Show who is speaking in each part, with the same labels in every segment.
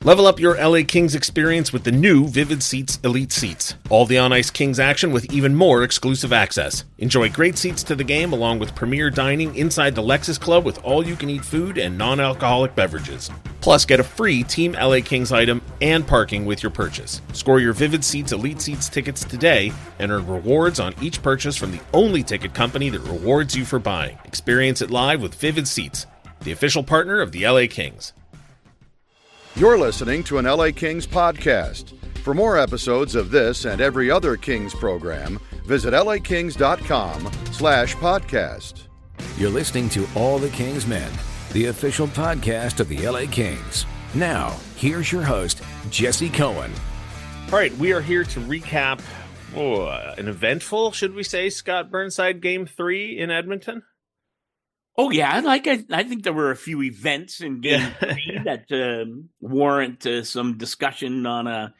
Speaker 1: Level up your LA Kings experience with the new Vivid Seats Elite Seats. All the on-ice Kings action with even more exclusive access. Enjoy great seats to the game along with premier dining inside the Lexus Club with all-you-can-eat food and non-alcoholic beverages. Plus, get a free Team LA Kings item and parking with your purchase. Score your Vivid Seats Elite Seats tickets today and earn rewards on each purchase from the only ticket company that rewards you for buying. Experience it live with Vivid Seats, the official partner of the LA Kings.
Speaker 2: You're listening to an LA Kings podcast. For more episodes of this and every other Kings program, visit lakings.com/podcast.
Speaker 3: You're listening to All the Kings Men, the official podcast of the LA Kings. Now, here's your host, Jesse Cohen.
Speaker 1: All right, we are here to recap an eventful, should we say, Scott Burnside Game 3 in Edmonton.
Speaker 4: Oh, yeah. I think there were a few events in Game 3 that warrant some discussion on a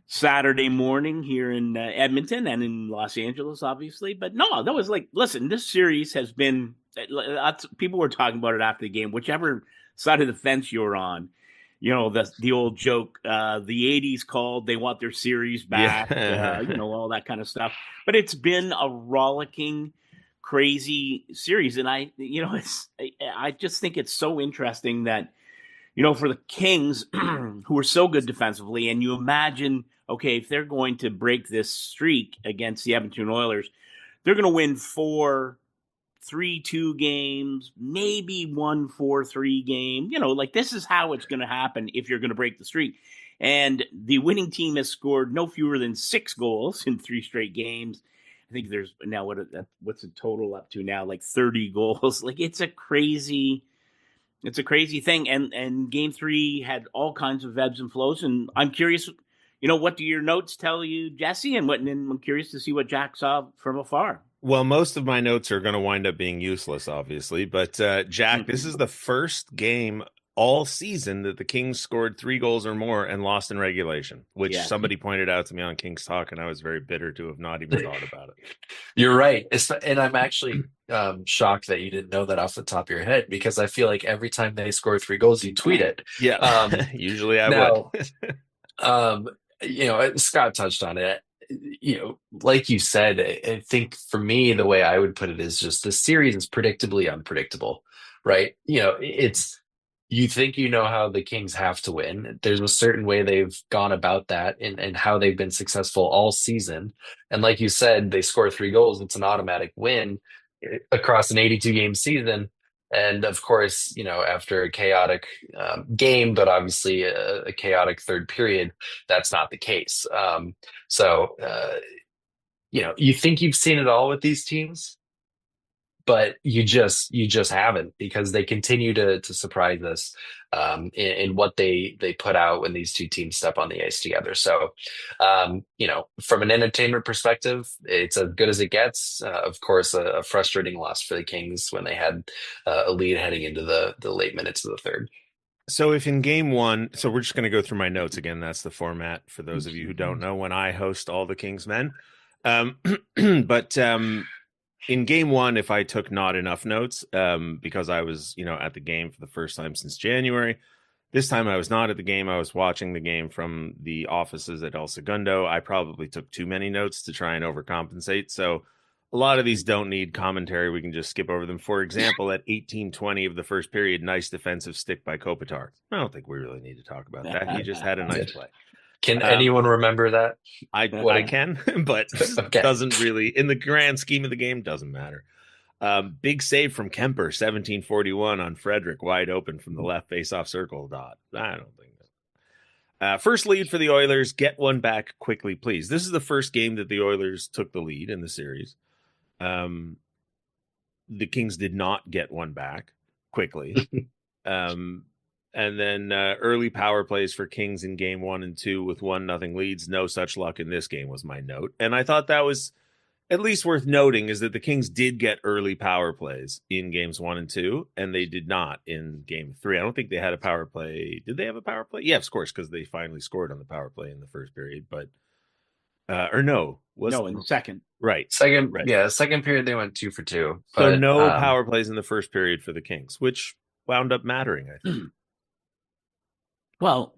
Speaker 4: Saturday morning here in Edmonton and in Los Angeles, obviously. But no, that was listen, this series has been, people were talking about it after the game, whichever side of the fence you're on. You know, the old joke, the 80s called, they want their series back, all that kind of stuff. But it's been a rollicking, crazy series, and I just think it's so interesting that, for the Kings, who are so good defensively, and you imagine, okay, if they're going to break this streak against the Edmonton Oilers, they're going to win 4 3-2 games, maybe 1 4-3 game. This is how it's going to happen if you're going to break the streak. And the winning team has scored no fewer than 6 goals in 3 straight games. I think there's now what's the total up to now? 30 goals. It's a crazy thing. And Game 3 had all kinds of ebbs and flows. And I'm curious, what do your notes tell you, Jesse? And I'm curious to see what Jack saw from afar.
Speaker 1: Well, most of my notes are going to wind up being useless, obviously. But Jack, this is the first game all season that the Kings scored 3 goals or more and lost in regulation, which somebody pointed out to me on Kings Talk, and I was very bitter to have not even thought about it.
Speaker 5: You're right. And I'm actually shocked that you didn't know that off the top of your head, because I feel like every time they score 3 goals, you tweet it.
Speaker 1: Yeah, usually I would.
Speaker 5: Scott touched on it. Like you said, I think for me, the way I would put it is just the series is predictably unpredictable, right? You think how the Kings have to win. There's a certain way they've gone about that and how they've been successful all season. And like you said, they score 3 goals. It's an automatic win across an 82-game season. And of course, after a chaotic game, but obviously a chaotic third period, that's not the case. You think you've seen it all with these teams, but you just haven't, because they continue to surprise us in what they put out when these two teams step on the ice together. So, from an entertainment perspective, it's as good as it gets. Of course, a frustrating loss for the Kings when they had a lead heading into the late minutes of the third.
Speaker 1: So if in Game 1, so we're just going to go through my notes again. That's the format for those of you who don't know when I host All the Kings Men. In Game 1, if I took not enough notes, because I was, at the game for the first time since January, this time I was not at the game. I was watching the game from the offices at El Segundo. I probably took too many notes to try and overcompensate. So a lot of these don't need commentary. We can just skip over them. For example, at 18:20 of the first period, nice defensive stick by Kopitar. I don't think we really need to talk about that. He just had a nice play.
Speaker 5: Can anyone remember that?
Speaker 1: I can, but okay. Doesn't really, in the grand scheme of the game, doesn't matter. Big save from Kemper, 1741 on Frederick, wide open from the left face-off circle dot. I don't think that. First lead for the Oilers. Get one back quickly, please. This is the first game that the Oilers took the lead in the series. The Kings did not get one back quickly. And then early power plays for Kings in Game 1 and 2 with 1-0 leads. No such luck in this game was my note. And I thought that was at least worth noting, is that the Kings did get early power plays in Games 1 and 2, and they did not in Game 3. I don't think they had a power play. Did they have a power play? Yeah, of course, because they finally scored on the power play in the first period. But in the
Speaker 4: second.
Speaker 1: Right.
Speaker 5: Second,
Speaker 1: right.
Speaker 5: Yeah, second period they went 2 for 2.
Speaker 1: So no power plays in the first period for the Kings, which wound up mattering, I think.
Speaker 4: Well,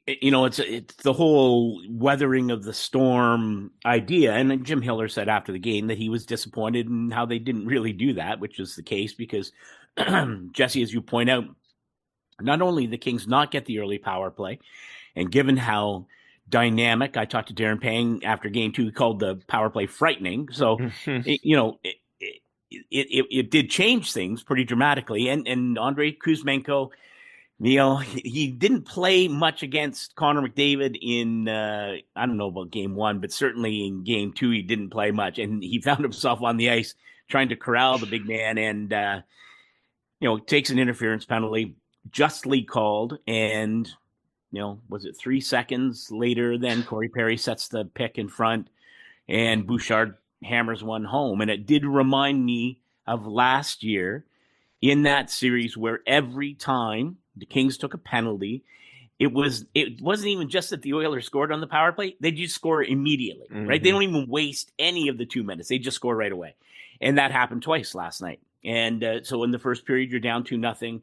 Speaker 4: It's the whole weathering of the storm idea. And Jim Hiller said after the game that he was disappointed in how they didn't really do that, which is the case because Jesse, as you point out, not only the Kings not get the early power play, and given how dynamic, I talked to Darren Pang after game 2, he called the power play frightening. So, it did change things pretty dramatically. And Andrei Kuzmenko, he didn't play much against Connor McDavid in, I don't know about game 1, but certainly in game 2, he didn't play much. And he found himself on the ice trying to corral the big man and, takes an interference penalty, justly called. And, was it 3 seconds later, then Corey Perry sets the pick in front and Bouchard hammers one home. And it did remind me of last year in that series where every time the Kings took a penalty, it wasn't even just that the Oilers scored on the power play. They just score immediately, right? They don't even waste any of the 2 minutes. They just score right away. And that happened twice last night. And so in the first period, you're down 2-0.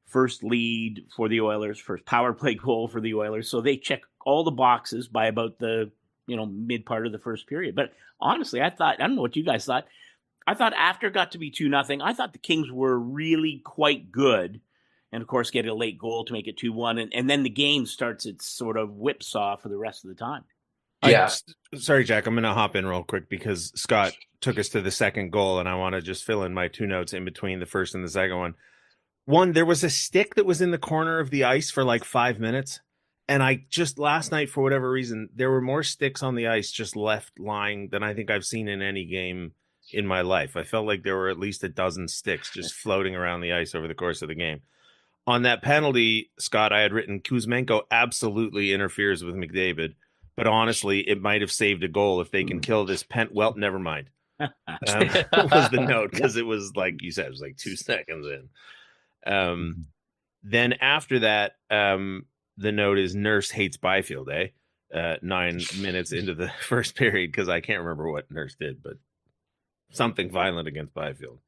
Speaker 4: First lead for the Oilers, first power play goal for the Oilers. So they check all the boxes by about the, mid part of the first period. But honestly, I don't know what you guys thought. I thought after it got to be 2-0, I thought the Kings were really quite good. And of course, get a late goal to make it 2-1. And then the game starts its sort of whipsaw for the rest of the time.
Speaker 5: Yeah.
Speaker 1: Sorry, Jack. I'm going to hop in real quick because Scott took us to the second goal. And I want to just fill in my 2 notes in between the first and the second one. One, there was a stick that was in the corner of the ice for like 5 minutes. And I just last night, for whatever reason, there were more sticks on the ice just left lying than I think I've seen in any game in my life. I felt like there were at least a dozen sticks just floating around the ice over the course of the game. On that penalty, Scott, I had written Kuzmenko absolutely interferes with McDavid. But honestly, it might have saved a goal if they can kill this well, never mind. Was the note because it was like you said, it was like 2 seconds in. Then after that, the note is Nurse hates Byfield, 9 minutes into the first period, because I can't remember what Nurse did, but something violent against Byfield.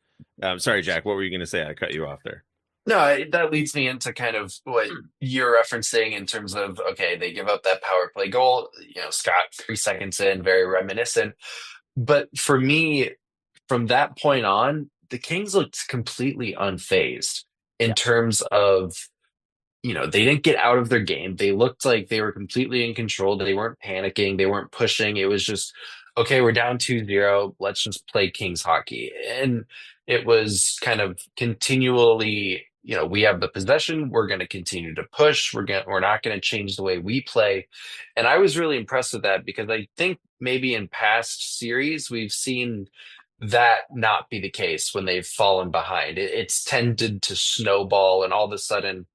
Speaker 1: Sorry, Jack, what were you going to say? I cut you off there.
Speaker 5: No, that leads me into kind of what you're referencing in terms of, okay, they give up that power play goal. Scott, 3 seconds in, very reminiscent. But for me, from that point on, the Kings looked completely unfazed in terms of, they didn't get out of their game. They looked like they were completely in control. They weren't panicking. They weren't pushing. It was just, okay, we're down 2-0. Let's just play Kings hockey. And it was kind of continually, we have the possession. We're going to continue to push. We're not going to change the way we play. And I was really impressed with that because I think maybe in past series, we've seen that not be the case when they've fallen behind. It's tended to snowball, and all of a sudden,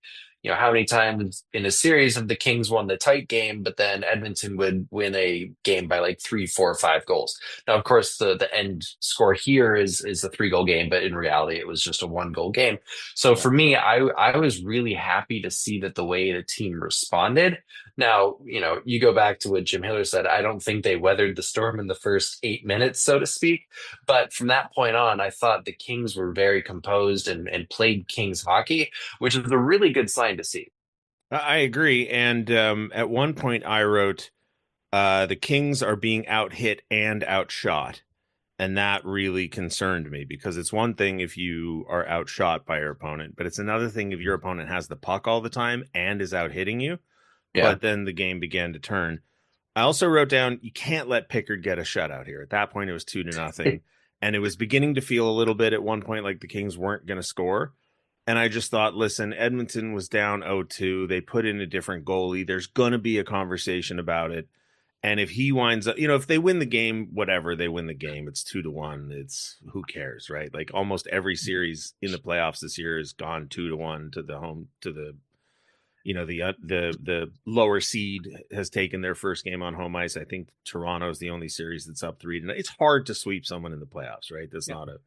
Speaker 5: how many times in a series have the Kings won the tight game, but then Edmonton would win a game by like 3, 4, 5 goals. Now, of course, the end score here is a 3-goal game, but in reality, it was just a 1-goal game. So for me, I was really happy to see that the way the team responded. Now, you go back to what Jim Hiller said. I don't think they weathered the storm in the first 8 minutes, so to speak. But from that point on, I thought the Kings were very composed and played Kings hockey, which is a really good sign to see.
Speaker 1: I agree. And at one point I wrote, the Kings are being out-hit and outshot. And that really concerned me because it's one thing if you are outshot by your opponent, but it's another thing if your opponent has the puck all the time and is out-hitting you. Yeah. But then the game began to turn. I also wrote down, you can't let Pickard get a shutout here. At that point, it was 2-0. And it was beginning to feel a little bit at one point like the Kings weren't going to score. And I just thought, listen, Edmonton was down 0-2. They put in a different goalie. There's going to be a conversation about it. And if he winds up, if they win the game, whatever, they win the game. It's 2-1. It's who cares, right? Like almost every series in the playoffs this year has gone 2-1 to the home, to the, the lower seed has taken their first game on home ice. I think Toronto is the only series that's up 3-0. It's hard to sweep someone in the playoffs, right? That's not a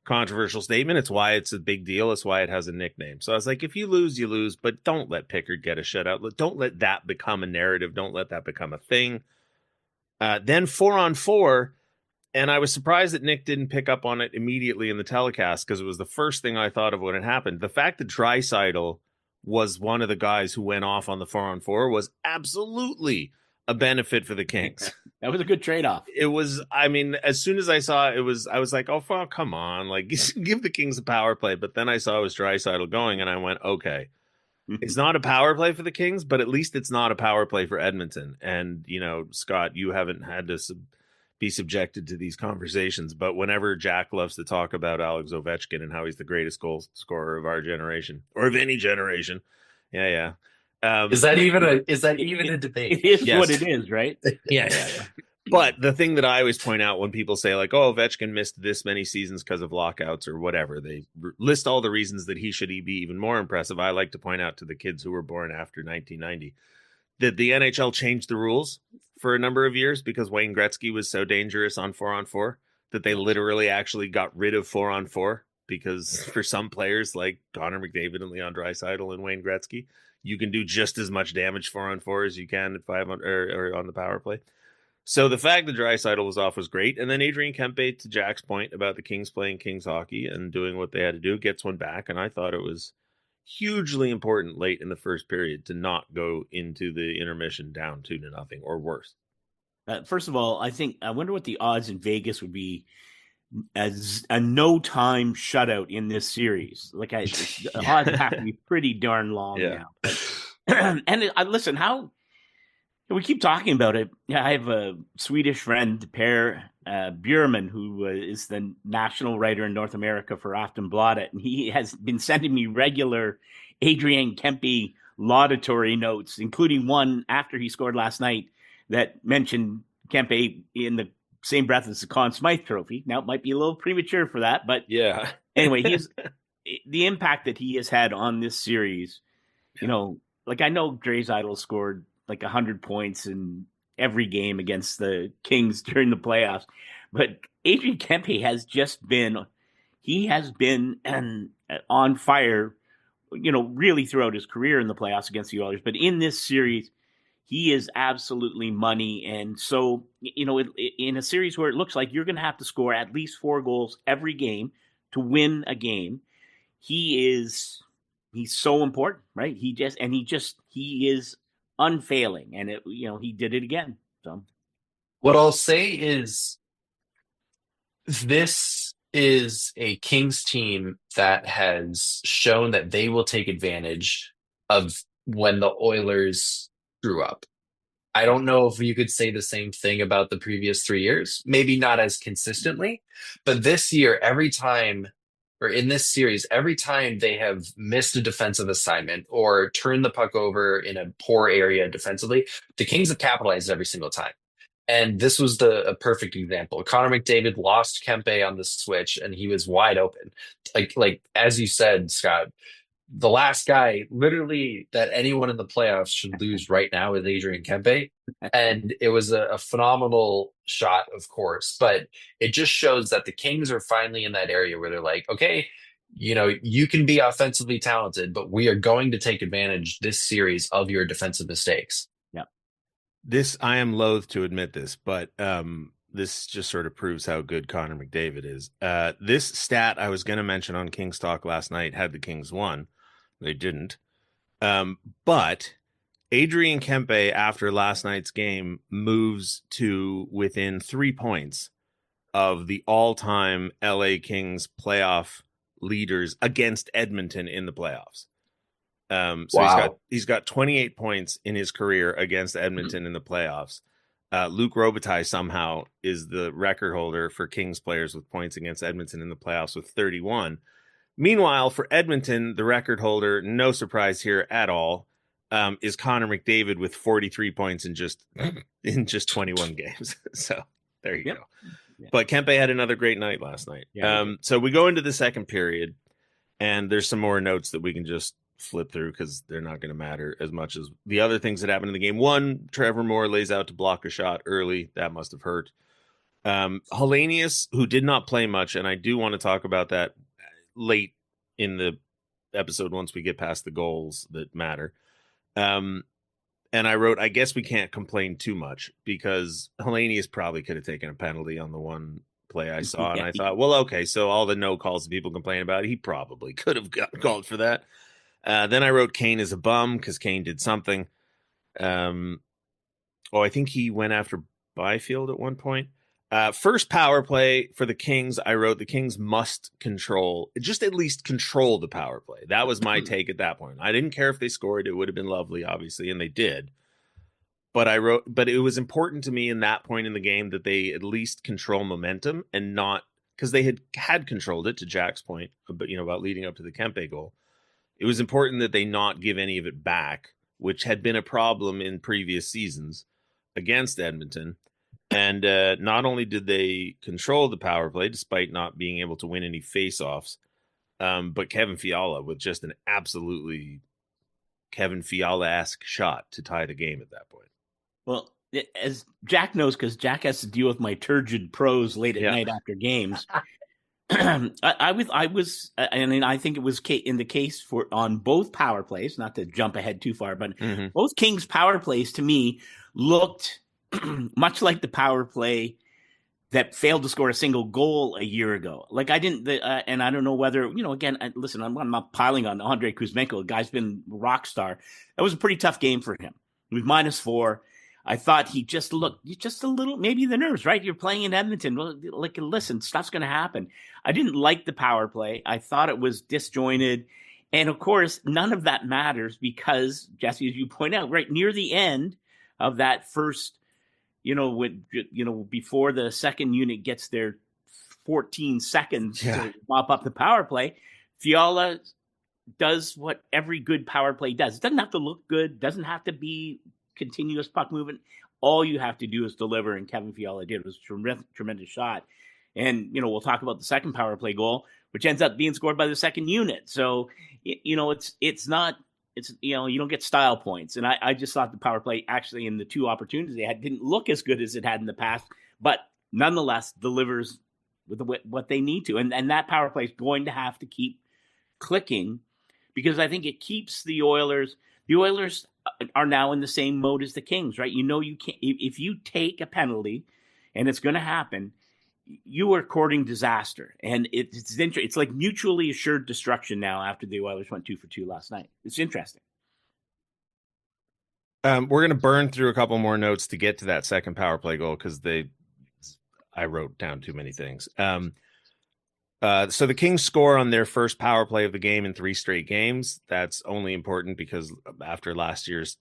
Speaker 1: controversial statement. It's why it's a big deal. It's why it has a nickname. So I was like, if you lose, you lose, but don't let Pickard get a shutout. Don't let that become a narrative. Don't let that become a thing. Then 4-on-4, and I was surprised that Nick didn't pick up on it immediately in the telecast because it was the first thing I thought of when it happened. The fact that Draisaitl was one of the guys who went off on the 4-on-4 was absolutely a benefit for the Kings.
Speaker 4: That was a good trade-off.
Speaker 1: It was, I mean, as soon as I saw it, I was like, oh, fuck, come on. Like, give the Kings a power play. But then I saw it was Draisaitl going, and I went, okay. It's not a power play for the Kings, but at least it's not a power play for Edmonton. And, you know, Scott, you haven't had to be subjected to these conversations, but whenever Jack loves to talk about Alex Ovechkin and how he's the greatest goal scorer of our generation, or of any generation. Yeah.
Speaker 5: Is that even a debate?
Speaker 4: It is what it is, right?
Speaker 1: Yeah. But the thing that I always point out when people say, like, oh, Ovechkin missed this many seasons because of lockouts or whatever, they list all the reasons that he should be even more impressive. I like to point out to the kids who were born after 1990 that the NHL changed the rules for a number of years because Wayne Gretzky was so dangerous on 4-on-4 that they literally actually got rid of 4-on-4 because for some players like Connor McDavid and Leon Draisaitl and Wayne Gretzky, you can do just as much damage 4-on-4 as you can at 5 or on the power play. So the fact that Draisaitl was off was great. And then Adrian Kempe, to Jack's point about the Kings playing Kings hockey and doing what they had to do, gets one back. And I thought it was hugely important late in the first period to not go into the intermission down 2-0 or worse.
Speaker 4: First of all, I wonder what the odds in Vegas would be as a no-time shutout in this series. Like the odds have to be pretty darn long now. And listen, how we keep talking about it. I have a Swedish friend, Per Bjurman, who is the national writer in North America for Aftonbladet, and he has been sending me regular Adrian Kempe laudatory notes, including one after he scored last night that mentioned Kempe in the same breath as the Conn Smythe Trophy. Now, it might be a little premature for that, but
Speaker 1: yeah.
Speaker 4: Anyway, the impact that he has had on this series, you know, like I know Draisaitl scored like 100 points in every game against the Kings during the playoffs, but Adrian Kempe has been on fire, you know, really throughout his career in the playoffs against the Oilers. But in this series, he is absolutely money. And so, you know, in a series where it looks like you're going to have to score at least 4 goals every game to win a game, he's so important, right? He is unfailing. And he did it again. So
Speaker 5: what I'll say is this is a Kings team that has shown that they will take advantage of when the Oilers screw up. I don't know if you could say the same thing about the previous 3 years, maybe not as consistently, but this year, in this series, every time they have missed a defensive assignment or turned the puck over in a poor area defensively, the Kings have capitalized every single time. And this was a perfect example. Connor McDavid lost Kempe on the switch and he was wide open. Like as you said, Scott, the last guy literally that anyone in the playoffs should lose right now is Adrian Kempe. And it was a phenomenal shot, of course, but it just shows that the Kings are finally in that area where they're like, okay, you know, you can be offensively talented, but we are going to take advantage this series of your defensive mistakes.
Speaker 4: Yeah.
Speaker 1: I am loath to admit this, but this just sort of proves how good Connor McDavid is. This stat I was going to mention on Kings Talk last night had the Kings won. They didn't. But Adrian Kempe, after last night's game, moves to within 3 points of the all-time LA Kings playoff leaders against Edmonton in the playoffs. So wow. He's got 28 points in his career against Edmonton in the playoffs. Luc Robitaille somehow is the record holder for Kings players with points against Edmonton in the playoffs with 31. Meanwhile, for Edmonton, the record holder, no surprise here at all, is Connor McDavid with 43 points in just 21 games. So there you go. Yeah. But Kempe had another great night last night. Yeah. So we go into the second period, and there's some more notes that we can just flip through because they're not going to matter as much as the other things that happened in the game. One, Trevor Moore lays out to block a shot early. That must have hurt. Hellenius, who did not play much, and I do want to talk about that late in the episode once we get past the goals that matter. And I wrote, I guess we can't complain too much because Hellenius probably could have taken a penalty on the one play I saw. And I thought, well, okay, so all the no calls that people complain about, he probably could have got called for that. Then I wrote Kane is a bum because Kane did something. I think he went after Byfield at one point. First power play for the Kings, I wrote the Kings must at least control the power play. That was my take at that point. I didn't care if they scored. It would have been lovely, obviously, and they did. But it was important to me in that point in the game that they at least control momentum and not, because they had controlled it, to Jack's point, about leading up to the Kempe goal. It was important that they not give any of it back, which had been a problem in previous seasons against Edmonton. And not only did they control the power play, despite not being able to win any faceoffs, but Kevin Fiala with just an absolutely Kevin Fiala-esque shot to tie the game at that point.
Speaker 4: Well, as Jack knows, because Jack has to deal with my turgid prose late at night after games. I think it was in the case on both power plays, not to jump ahead too far, but both Kings power plays to me looked much like the power play that failed to score a single goal a year ago. Like and I don't know whether, again, listen, I'm not piling on Andrei Kuzmenko. The guy's been a rock star. That was a pretty tough game for him. He was -4. I thought he just looked just a little, maybe the nerves, right? You're playing in Edmonton. Well, listen, stuff's going to happen. I didn't like the power play. I thought it was disjointed. And of course, none of that matters because, Jesse, as you point out, right near the end of that first, before the second unit gets their 14 seconds to mop up the power play, Fiala does what every good power play does. It doesn't have to look good, doesn't have to be continuous puck movement. All you have to do is deliver, and Kevin Fiala did. It was a tremendous shot. And, we'll talk about the second power play goal, which ends up being scored by the second unit. So, you don't get style points. And I just thought the power play actually in the two opportunities they had didn't look as good as it had in the past, but nonetheless delivers with what they need to. And that power play is going to have to keep clicking because I think it keeps the Oilers. The Oilers are now in the same mode as the Kings, right? You can't, if you take a penalty, and it's going to happen, you are courting disaster. And it's like mutually assured destruction now after the Oilers went 2 for 2 last night. It's interesting.
Speaker 1: We're going to burn through a couple more notes to get to that second power play goal because I wrote down too many things. So the Kings score on their first power play of the game in 3 straight games. That's only important because after last year's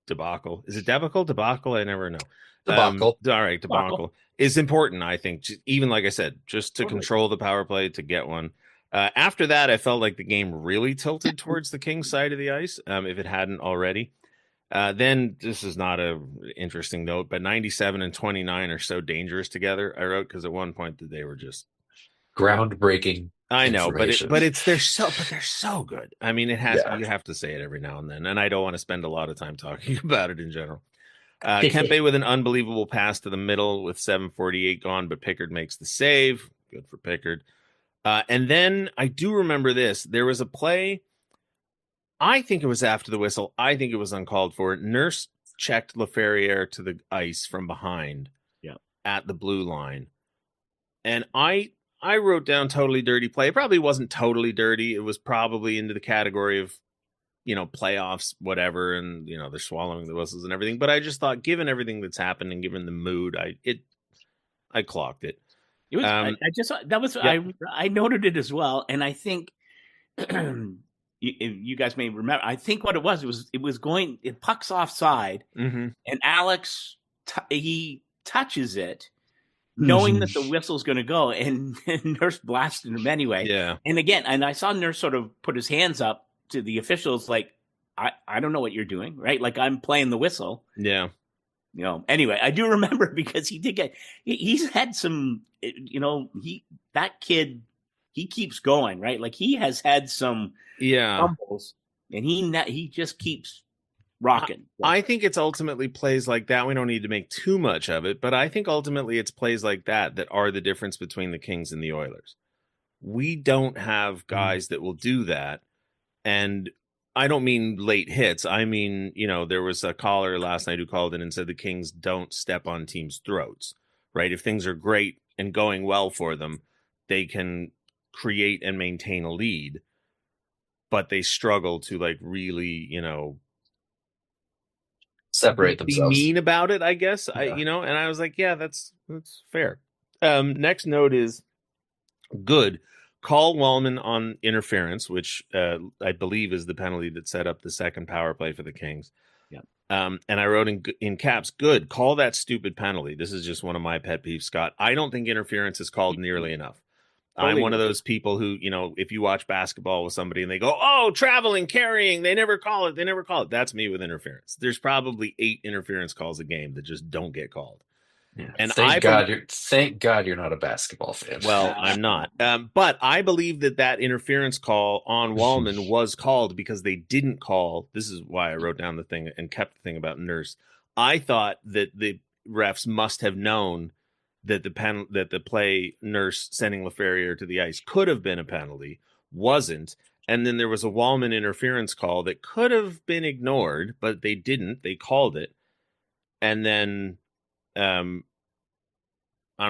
Speaker 1: debacle, is it debacle? I never know.
Speaker 5: Debacle.
Speaker 1: All right, debacle is important, I think. Even like I said, just to control the power play to get one. After that, I felt like the game really tilted towards the Kings side of the ice, if it hadn't already. Then this is not a interesting note, but 97 and 29 are so dangerous together. I wrote because at one point that they were just
Speaker 5: groundbreaking.
Speaker 1: I know, they're so good. I mean, you have to say it every now and then, and I don't want to spend a lot of time talking about it in general. Kempe with an unbelievable pass to the middle with 7:48 gone, but Pickard makes the save. Good for Pickard. And then I do remember this. There was a play. I think it was after the whistle. I think it was uncalled for. Nurse checked Laferriere to the ice from behind at the blue line. And I wrote down totally dirty play. It probably wasn't totally dirty. It was probably into the category of, playoffs, whatever. And, they're swallowing the whistles and everything. But I just thought, given everything that's happened and given the mood, I clocked it.
Speaker 4: It was, I noted it as well. And I think you guys may remember, I think what it was going, it pucks offside and Alex, he touches it, knowing that the whistle's going to go, and Nurse blasted him anyway.
Speaker 1: Yeah.
Speaker 4: And again, I saw Nurse sort of put his hands up to the officials, like, I don't know what you're doing, right? Like, I'm playing the whistle.
Speaker 1: Yeah.
Speaker 4: Anyway, I do remember because he's had some, that kid, he keeps going, right? Like, he has had some fumbles, and he just keeps rocking.
Speaker 1: I think it's ultimately plays like that. We don't need to make too much of it, but I think ultimately it's plays like that are the difference between the Kings and the Oilers. We don't have guys that will do that. And I don't mean late hits. I mean, there was a caller last night who called in and said the Kings don't step on teams' throats, right? If things are great and going well for them, they can create and maintain a lead. but they struggle to like really,
Speaker 5: separate
Speaker 1: be
Speaker 5: themselves.
Speaker 1: mean about it, I guess.
Speaker 5: Yeah.
Speaker 1: And I was like, yeah, that's fair. Next note is good. Call Wallman on interference, which I believe is the penalty that set up the second power play for the Kings.
Speaker 4: Yeah.
Speaker 1: And I wrote in caps, good. Call that stupid penalty. This is just one of my pet peeves, Scott. I don't think interference is called nearly enough. I'm one of those people who, if you watch basketball with somebody and they go, oh, traveling, carrying, they never call it. That's me with interference. There's probably 8 interference calls a game that just don't get called.
Speaker 5: Yeah.
Speaker 1: And
Speaker 5: thank God you're not a basketball fan.
Speaker 1: Well, I'm not. But I believe that interference call on Wallman was called because they didn't call. This is why I wrote down the thing and kept the thing about Nurse. I thought that the refs must have known that the play Nurse sending LaFerriere to the ice could have been a penalty, wasn't. And then there was a Wallman interference call that could have been ignored, but they didn't. They called it. And then I don't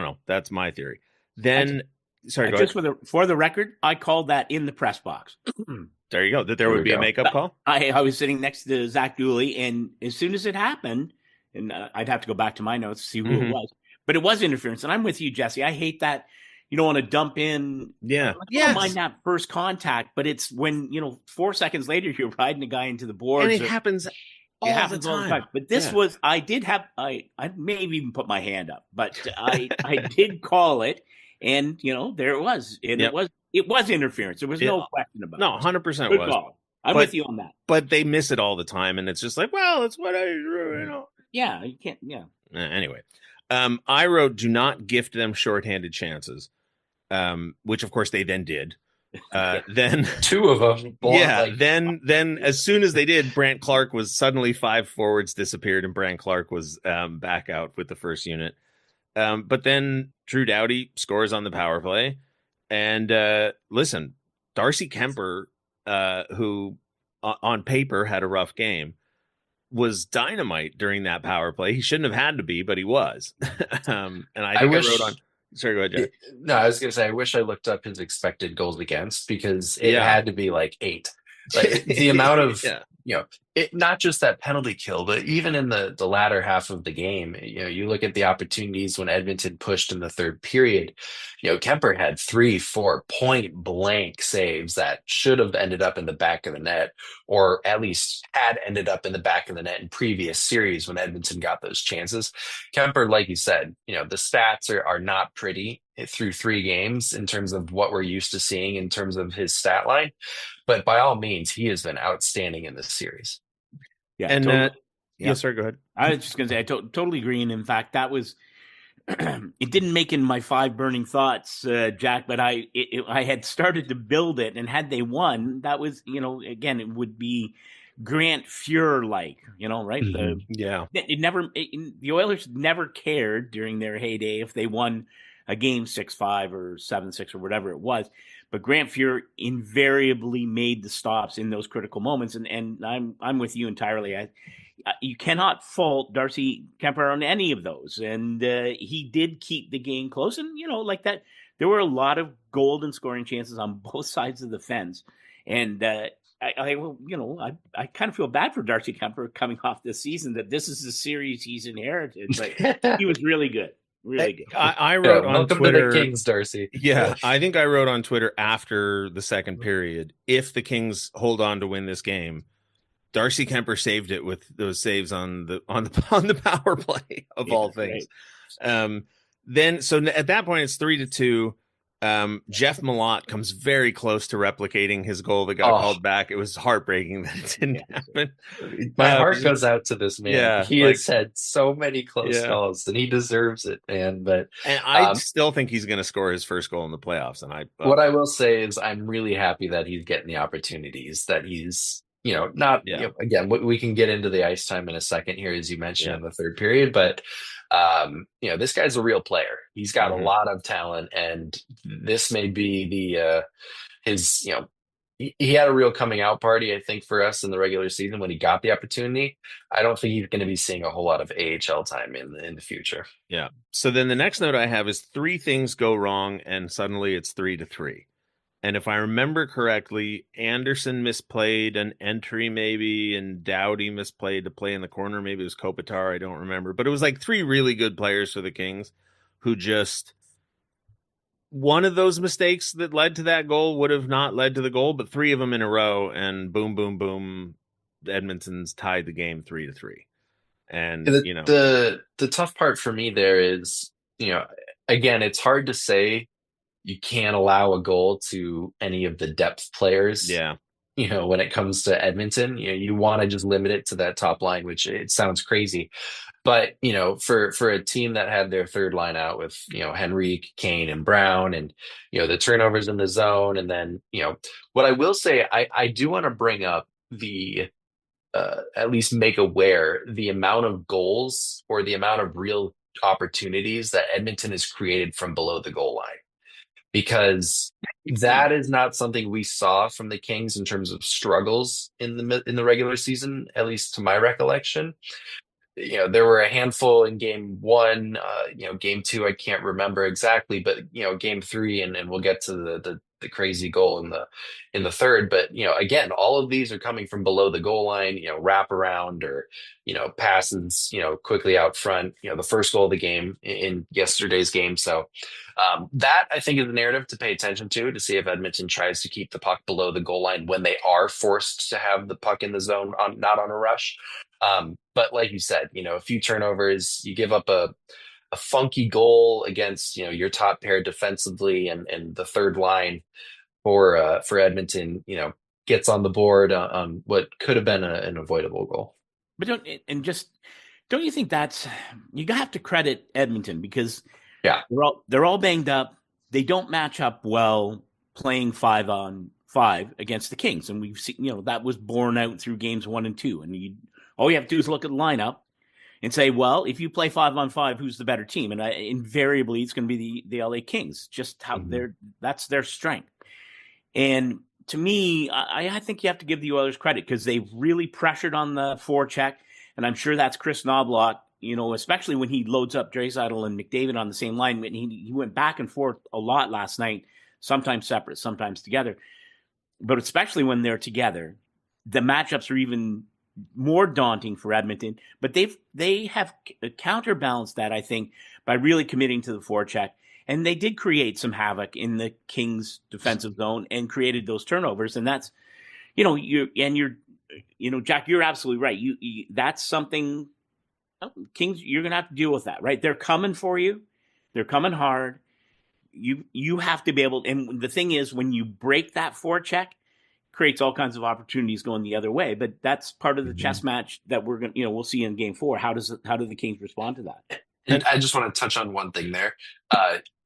Speaker 1: know. That's my theory. Then, sorry, go
Speaker 4: just
Speaker 1: ahead.
Speaker 4: For the record, I called that in the press box.
Speaker 1: There you go. That there would be a makeup call?
Speaker 4: I was sitting next to Zach Dooley, and as soon as it happened, and I'd have to go back to my notes to see who it was, but it was interference. And I'm with you, Jesse. I hate that. You don't want to dump in.
Speaker 1: Yeah.
Speaker 4: I don't mind that first contact, but it's when, 4 seconds later, you're riding a guy into the boards.
Speaker 1: And it happens all the time.
Speaker 4: But this was, I may have even put my hand up, but I did call it, and there it was. And it was interference. There was no question about it.
Speaker 1: No, 100%
Speaker 4: Good
Speaker 1: was.
Speaker 4: call. I'm with you on that.
Speaker 1: But they miss it all the time, and it's just like, well, it's what
Speaker 4: Yeah, you can't, yeah.
Speaker 1: Anyway, I wrote, do not gift them shorthanded chances, which of course they then did. Then 2 of them. Then as soon as they did, Brant Clark was suddenly 5 forwards disappeared, and Brant Clark was back out with the first unit. But then Drew Doughty scores on the power play, and listen, Darcy Kemper, who on paper had a rough game, was dynamite during that power play. He shouldn't have had to be, but he was. And I wrote on. Sorry, go ahead, Jack.
Speaker 5: No, I was going to say, I wish I looked up his expected goals against, because it had to be like 8. Like the amount of, not just that penalty kill, but even in the latter half of the game, you look at the opportunities when Edmonton pushed in the third period, Kemper had 3-4 point blank saves that should have ended up in the back of the net, or at least had ended up in the back of the net in previous series when Edmonton got those chances. Kemper, like you said, the stats are not pretty through 3 games in terms of what we're used to seeing in terms of his stat line. But by all means, he has been outstanding in this series.
Speaker 1: Yeah. And sorry, go ahead.
Speaker 4: I was just going to say, I totally agree. And in fact, that was, it didn't make in my 5 burning thoughts, Jack, but I had started to build it. And had they won, that was, again, it would be Grant Fuhr-like, right?
Speaker 1: Mm-hmm.
Speaker 4: The Oilers never cared during their heyday if they won a game 6-5 or 7-6 or whatever it was. But Grant Fuhr invariably made the stops in those critical moments, and I'm with you entirely. You cannot fault Darcy Kemper on any of those, and he did keep the game close. And like that, there were a lot of golden scoring chances on both sides of the fence, and I kind of feel bad for Darcy Kemper coming off this season, that this is the series he's inherited. But he was really good. Really good.
Speaker 1: I wrote on Twitter,
Speaker 5: to the Kings, Darcy.
Speaker 1: Yeah, I think I wrote on Twitter after the second period, if the Kings hold on to win this game, Darcy Kemper saved it with those saves on the power play of all things. Right. Then so at that point it's 3-2. Jeff Malott comes very close to replicating his goal that got called back. It was heartbreaking that it didn't happen.
Speaker 5: My heart goes out to this man. Yeah, he has had so many close calls, and he deserves it, man. But
Speaker 1: I still think he's going to score his first goal in the playoffs. And
Speaker 5: what I will say is, I'm really happy that he's getting the opportunities. That he's, not again. We can get into the ice time in a second here, as you mentioned in the third period, but. This guy's a real player. He's got a lot of talent, and this may be his, he had a real coming out party, I think, for us in the regular season when he got the opportunity. I don't think he's going to be seeing a whole lot of AHL time in the future.
Speaker 1: Yeah. So then the next note I have is 3 things go wrong, and suddenly it's 3-3. And if I remember correctly, Anderson misplayed an entry maybe, and Doughty misplayed to play in the corner. Maybe it was Kopitar. I don't remember. But it was like three really good players for the Kings who just... One of those mistakes that led to that goal would have not led to the goal, but three of them in a row, and boom, boom, boom, Edmonton's tied the game 3-3. And,
Speaker 5: the tough part for me there is, again, it's hard to say you can't allow a goal to any of the depth players.
Speaker 1: Yeah.
Speaker 5: When it comes to Edmonton, you want to just limit it to that top line, which it sounds crazy. But, for a team that had their third line out with, Henrique, Kane, and Brown, and, the turnovers in the zone. And then, what I will say, I do want to bring up the, at least make aware the amount of goals or the amount of real opportunities that Edmonton has created from below the goal line. Because that is not something we saw from the Kings in terms of struggles in the regular season, at least to my recollection. There were a handful in game one, game two, I can't remember exactly, but, game three, and we'll get to the crazy goal in the third. But, again, all of these are coming from below the goal line, wrap around or, passes, quickly out front, the first goal of the game in yesterday's game. So that I think is the narrative to pay attention to see if Edmonton tries to keep the puck below the goal line when they are forced to have the puck in the zone, not on a rush. But like you said, a few turnovers, you give up a funky goal against, your top pair defensively, and the third line for Edmonton, gets on the board on what could have been an avoidable goal.
Speaker 4: But don't you think you have to credit Edmonton because they're all banged up. They don't match up well playing 5-on-5 against the Kings. And we've seen, that was borne out through games 1 and 2. And all you have to do is look at the lineup and say, well, if you play 5-on-5, who's the better team? And invariably, it's going to be the LA Kings, just how that's their strength. And to me, I think you have to give the Oilers credit because they really pressured on the forecheck. And I'm sure that's Chris Knoblauch, especially when he loads up Draisaitl and McDavid on the same line. He went back and forth a lot last night, sometimes separate, sometimes together. But especially when they're together, the matchups are even more daunting for Edmonton, but they have counterbalanced that, I think, by really committing to the forecheck. And they did create some havoc in the Kings defensive zone and created those turnovers. And that's, Jack, you're absolutely right. That's something Kings, you're going to have to deal with that, right? They're coming for you. They're coming hard. You have to be able, and the thing is, when you break that forecheck, creates all kinds of opportunities going the other way. But that's part of the chess match that we're going to, we'll see in game 4. How do the Kings respond to that?
Speaker 5: And I just want to touch on one thing there.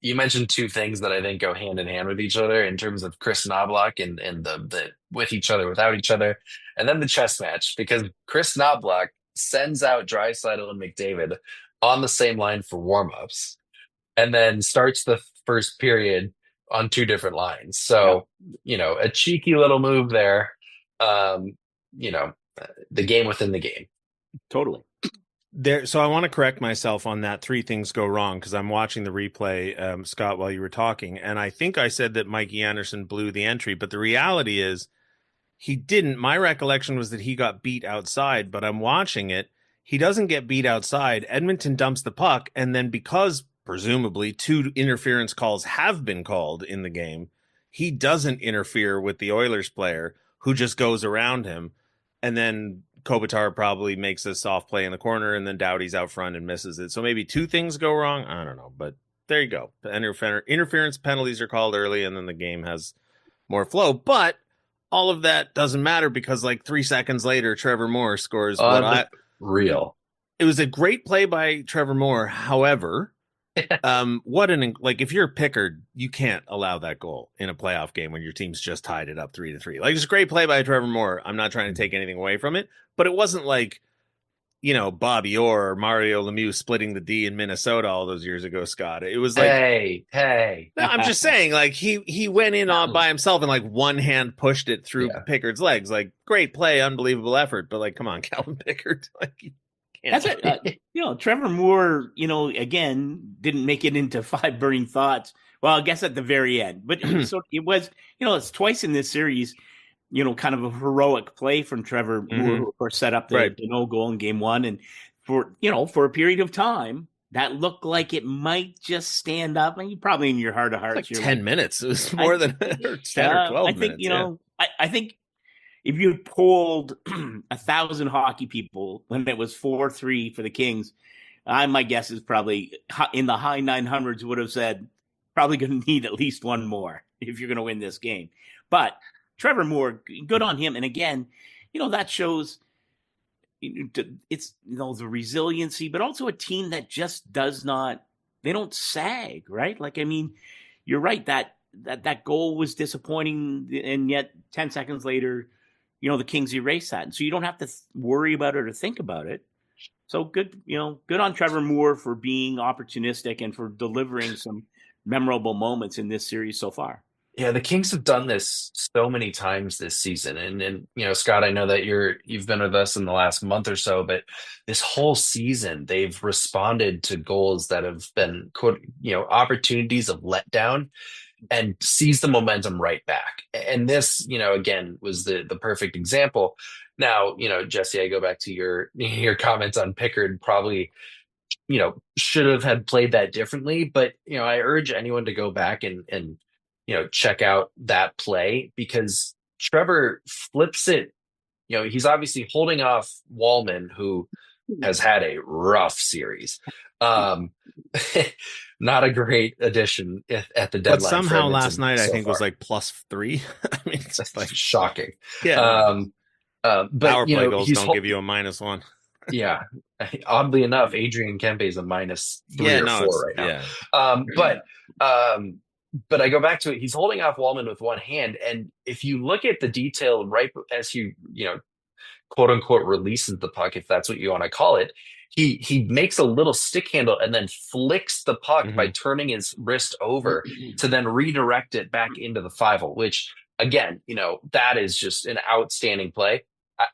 Speaker 5: You mentioned two things that I think go hand in hand with each other in terms of Chris Knoblauch and the with each other, without each other, and then the chess match, because Chris Knoblauch sends out Draisaitl and McDavid on the same line for warmups, and then starts the first period on 2 different lines. So, a cheeky little move there. The game within the game.
Speaker 4: Totally.
Speaker 1: So I want to correct myself on that 3 things go wrong, because I'm watching the replay, Scott, while you were talking, and I think I said that Mikey Anderson blew the entry, but the reality is he didn't. My recollection was that he got beat outside, but I'm watching it. He doesn't get beat outside. Edmonton dumps the puck, and then because presumably 2 interference calls have been called in the game, he doesn't interfere with the Oilers player who just goes around him, and then Kopitar probably makes a soft play in the corner, and then Doughty's out front and misses it. So maybe 2 things go wrong. I don't know, but there you go. The interference penalties are called early, and then the game has more flow. But all of that doesn't matter because like 3 seconds later, Trevor Moore scores.
Speaker 5: Real.
Speaker 1: It was a great play by Trevor Moore. However, if you're Pickard, you can't allow that goal in a playoff game when your team's just tied it up 3-3. Like, it's a great play by Trevor Moore. I'm not trying to take anything away from it, but it wasn't like, Bobby Orr or Mario Lemieux splitting the D in Minnesota all those years ago, Scott. It was like,
Speaker 5: hey.
Speaker 1: No, I'm just saying, like, he went in on by himself and like one hand pushed it through Pickard's legs. Like, great play, unbelievable effort, but like, come on, Calvin Pickard, like, you
Speaker 4: That's it. Trevor Moore, again, didn't make it into 5 burning thoughts. Well, I guess at the very end, but so it was, it's twice in this series, kind of a heroic play from Trevor Moore, who of course set up the no goal in game 1. And for a period of time, that looked like it might just stand up. And you probably in your heart of hearts,
Speaker 1: like 10 minutes. It was more than 10 or 12 minutes.
Speaker 4: I think if you polled 1,000 hockey people when it was 4-3 for the Kings, my guess is probably in the high 900s would have said probably going to need at least one more if you're going to win this game. But Trevor Moore, good on him. And again, that shows it's the resiliency, but also a team that just they don't sag, right? Like, I mean, you're right that goal was disappointing, and yet 10 seconds later, the Kings erase that. And so you don't have to worry about it or think about it. So good on Trevor Moore for being opportunistic and for delivering some memorable moments in this series so far.
Speaker 5: Yeah, the Kings have done this so many times this season. And Scott, I know that you've been with us in the last month or so, but this whole season they've responded to goals that have been, opportunities of letdown and seized the momentum right back. And this, again, was the perfect example. Now, Jesse, I go back to your comments on Pickard, probably should have had played that differently, but I urge anyone to go back and check out that play, because Trevor flips it. He's obviously holding off Wallman, who has had a rough series. Not a great addition at the deadline.
Speaker 1: But somehow last night, I think, was like +3. I mean, it's just like
Speaker 5: shocking.
Speaker 1: Yeah.
Speaker 5: But
Speaker 1: power play goals don't give you a -1.
Speaker 5: Yeah. Oddly enough, Adrian Kempe is a -3 or 4 right now.
Speaker 1: Yeah.
Speaker 5: But I go back to it. He's holding off Wallman with one hand. And if you look at the detail right as he, quote unquote, releases the puck, if that's what you want to call it, he makes a little stick handle and then flicks the puck by turning his wrist over to then redirect it back into the 5-hole, which again, that is just an outstanding play.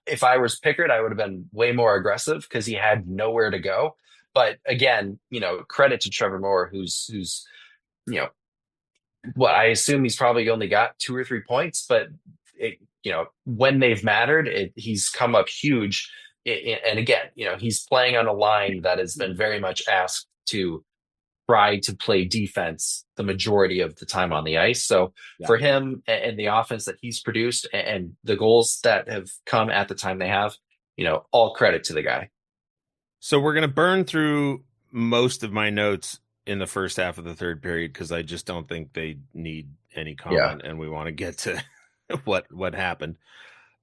Speaker 5: If I was Pickard, I would have been way more aggressive because he had nowhere to go. But again, credit to Trevor Moore, who's what I assume he's probably only got 2 or 3 points, but when they've mattered, he's come up huge. And again, he's playing on a line that has been very much asked to try to play defense the majority of the time on the ice. So for him and the offense that he's produced and the goals that have come at the time they have, all credit to the guy.
Speaker 1: So we're going to burn through most of my notes in the first half of the third period, because I just don't think they need any comment, and we want to get to what happened.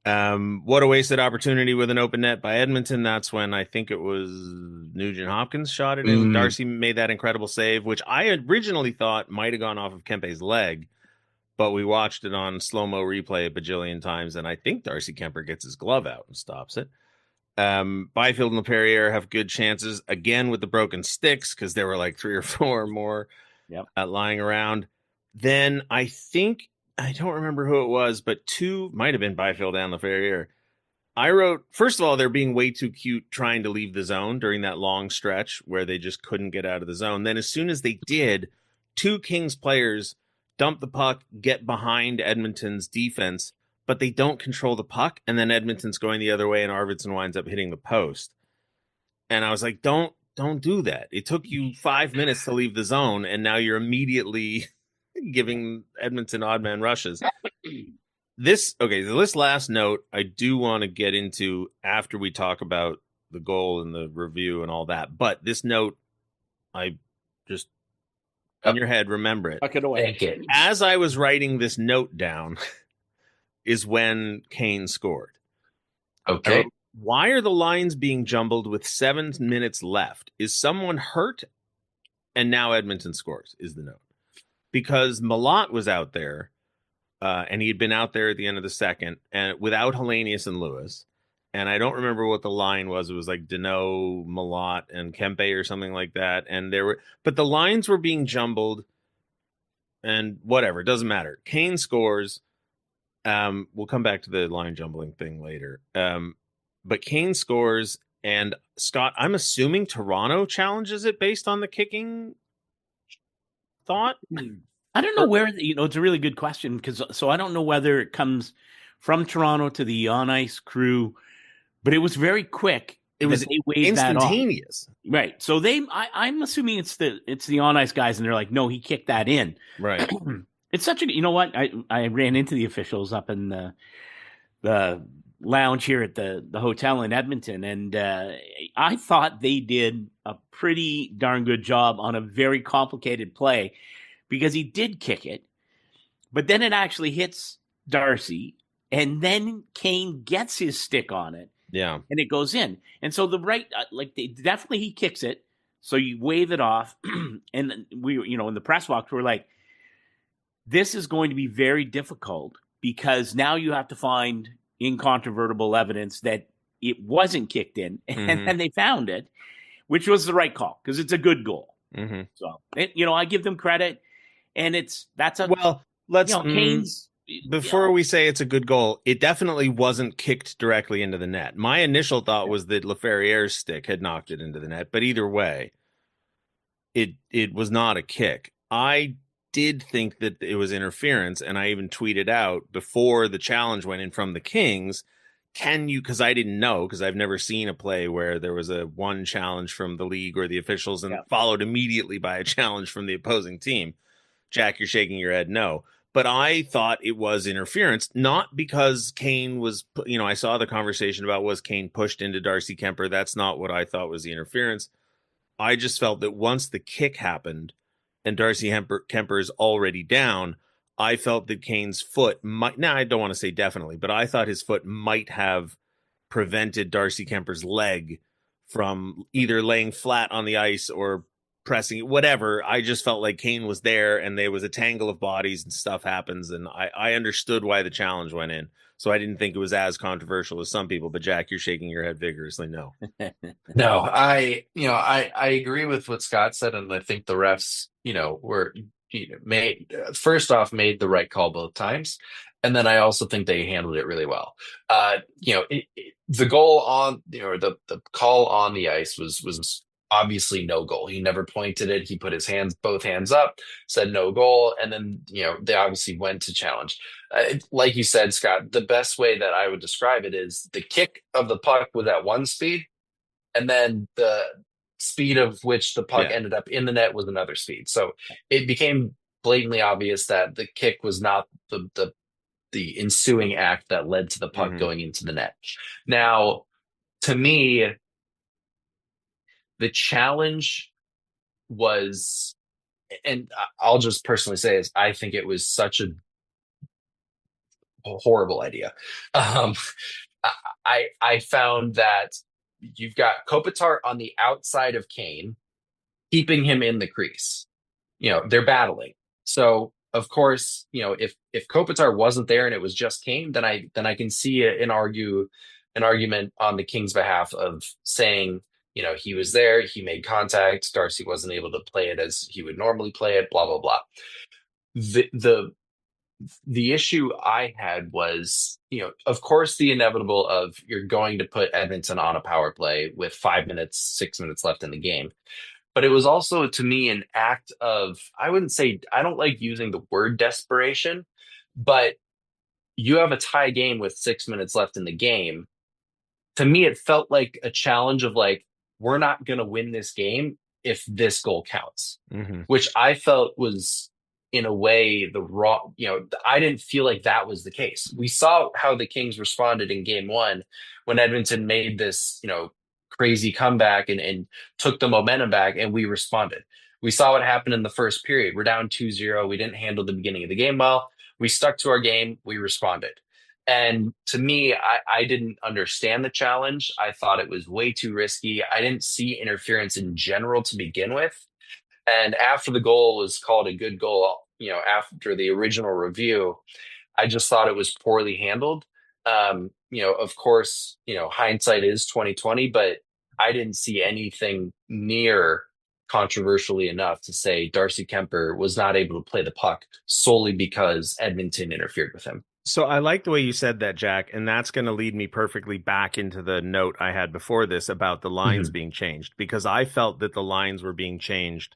Speaker 1: What a wasted opportunity with an open net by Edmonton. That's when I think it was Nugent Hopkins shot it in. Darcy made that incredible save, which I originally thought might have gone off of Kempe's leg, but we watched it on slow-mo replay a bajillion times, and I think Darcy Kemper gets his glove out and stops it. Byfield and LePerriere have good chances again with the broken sticks, because there were like 3 or 4 more lying around. Then I think, I don't remember who it was, but 2 might have been Byfield and LePerriere. I wrote, first of all, they're being way too cute trying to leave the zone during that long stretch where they just couldn't get out of the zone. Then as soon as they did, 2 Kings players dump the puck, get behind Edmonton's defense, but they don't control the puck, and then Edmonton's going the other way, and Arvidsson winds up hitting the post. And I was like, don't do that. It took you 5 minutes to leave the zone, and now you're immediately giving Edmonton odd man rushes. This last note I do want to get into after we talk about the goal and the review and all that. But this note, I just, in your head, remember it.
Speaker 4: Tuck it away.
Speaker 5: Thank it.
Speaker 1: As I was writing this note down is when Kane scored.
Speaker 5: Okay.
Speaker 1: Why are the lines being jumbled with 7 minutes left? Is someone hurt? And now Edmonton scores, is the note. Because Malott was out there, and he had been out there at the end of the second, and without Hellenius and Lewis. And I don't remember what the line was. It was like Deneau, Malott, and Kempe or something like that. And but the lines were being jumbled, and whatever, it doesn't matter. Kane scores. We'll come back to the line jumbling thing later. But Kane scores, And Scott, I'm assuming Toronto challenges it based on the kicking thought.
Speaker 4: I don't know where, it's a really good question so I don't know whether it comes from Toronto to the on ice crew, but it was very quick.
Speaker 1: It was instantaneous.
Speaker 4: Right. So I'm assuming it's the on ice guys, and they're like, no, he kicked that in.
Speaker 1: Right.
Speaker 4: It's such a, you know what? I ran into the officials up in the lounge here at the hotel in Edmonton, and I thought they did a pretty darn good job on a very complicated play, because he did kick it, but then it actually hits Darcy, and then Kane gets his stick on it.
Speaker 1: Yeah.
Speaker 4: And it goes in. And so definitely he kicks it. So you wave it off. And we, in the press box, we're like, this is going to be very difficult, because now you have to find incontrovertible evidence that it wasn't kicked in. And then they found it, which was the right call, because it's a good goal.
Speaker 1: Mm-hmm.
Speaker 4: So, I give them credit. And Kane's.
Speaker 1: Before we say it's a good goal, it definitely wasn't kicked directly into the net. My initial thought was that Laferriere's stick had knocked it into the net, but either way, it was not a kick. I did think that it was interference, and I even tweeted out before the challenge went in from the Kings, because I didn't know, because I've never seen a play where there was a one challenge from the league or the officials and followed immediately by a challenge from the opposing team. Jack, you're shaking your head no. But I thought it was interference, not because Kane was, I saw the conversation about, was Kane pushed into Darcy Kuemper? That's not what I thought was the interference. I just felt that once the kick happened and Darcy Kuemper is already down, I felt that Kane's foot might, now I don't want to say definitely, but I thought his foot might have prevented Darcy Kemper's leg from either laying flat on the ice or pressing, whatever. I just felt like Kane was there, and there was a tangle of bodies and stuff happens, and I understood why the challenge went in. So I didn't think it was as controversial as some people. But Jack, you're shaking your head vigorously. No.
Speaker 5: No, I agree with what Scott said, and I think the refs, were made the right call both times, and then I also think they handled it really well. The goal on, the call on the ice was obviously no goal. He never pointed it. He put his both hands up, said no goal. And then, they obviously went to challenge. Like you said, Scott, the best way that I would describe it is the kick of the puck was at one speed, and then the speed of which the puck ended up in the net was another speed. So it became blatantly obvious that the kick was not the ensuing act that led to the puck going into the net. Now, to me, the challenge was, and I'll just personally say, is I think it was such a horrible idea. I found that you've got Kopitar on the outside of Kane, keeping him in the crease. They're battling. So of course, if Kopitar wasn't there and it was just Kane, then I can see an argument on the Kings' behalf of saying, he was there, he made contact, Darcy wasn't able to play it as he would normally play it, blah, blah, blah. The issue I had was, of course, the inevitable of you're going to put Edmonton on a power play with 6 minutes left in the game. But it was also, to me, an act of, I don't like using the word desperation, but you have a tie game with 6 minutes left in the game. To me, it felt like a challenge of like, we're not going to win this game if this goal counts, which I felt was, in a way, the wrong, I didn't feel like that was the case. We saw how the Kings responded in game one when Edmonton made this, crazy comeback and took the momentum back, and we responded. We saw what happened in the first period. We're down 2-0. We didn't handle the beginning of the game well. We stuck to our game. We responded. And to me, I didn't understand the challenge. I thought it was way too risky. I didn't see interference in general to begin with. And after the goal was called a good goal, after the original review, I just thought it was poorly handled. Of course, hindsight is 2020, but I didn't see anything near controversially enough to say Darcy Kuemper was not able to play the puck solely because Edmonton interfered with him.
Speaker 1: So I like the way you said that, Jack, and that's going to lead me perfectly back into the note I had before this about the lines being changed, because I felt that the lines were being changed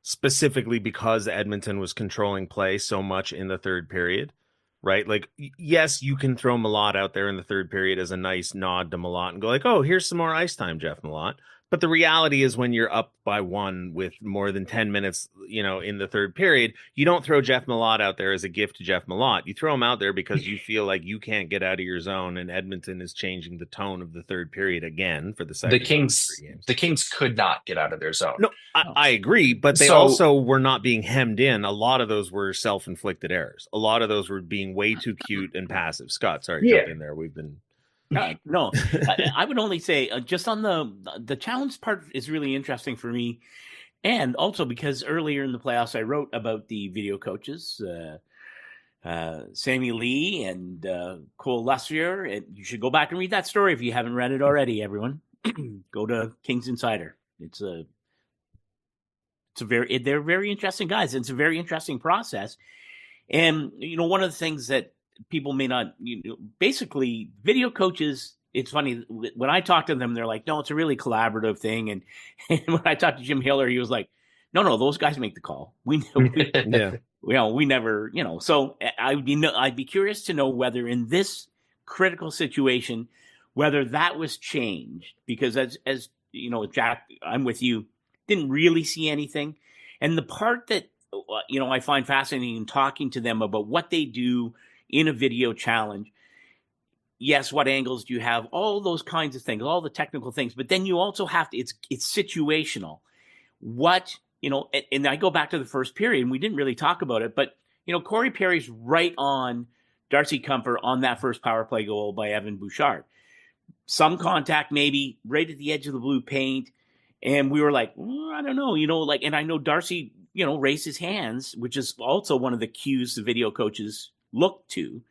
Speaker 1: specifically because Edmonton was controlling play so much in the third period, right? Like, yes, you can throw Malott out there in the third period as a nice nod to Malott and go like, oh, here's some more ice time, Jeff Malott. But the reality is when you're up by one with more than 10 minutes, in the third period, you don't throw Jeff Malott out there as a gift to Jeff Malott. You throw him out there because you feel like you can't get out of your zone, and Edmonton is changing the tone of the third period again for the second time in 3 games.
Speaker 5: The Kings could not get out of their zone.
Speaker 1: No, I agree, but they also were not being hemmed in. A lot of those were self-inflicted errors. A lot of those were being way too cute and passive. Scott, sorry, jump in there. We've been...
Speaker 4: No, I would only say just on the challenge part is really interesting for me. And also because earlier in the playoffs, I wrote about the video coaches, Sammy Lee and Cole Lussier. And you should go back and read that story if you haven't read it already, everyone. Go to Kings Insider. They're very interesting guys. It's a very interesting process. And, one of the things that people may not, basically video coaches, it's funny when I talk to them, they're like, no, it's a really collaborative thing. And when I talked to Jim Hiller, he was like, no, those guys make the call. We never, so I'd be curious to know whether in this critical situation, whether that was changed, because as Jack, I'm with you, didn't really see anything. And the part that, I find fascinating in talking to them about what they do in a video challenge. Yes, what angles do you have? All those kinds of things, all the technical things. But then you also have to, it's situational. And I go back to the first period, and we didn't really talk about it, but, Corey Perry's right on Darcy Kuemper on that first power play goal by Evan Bouchard. Some contact maybe right at the edge of the blue paint. And we were like, I don't know, and I know Darcy, raised his hands, which is also one of the cues the video coaches look to,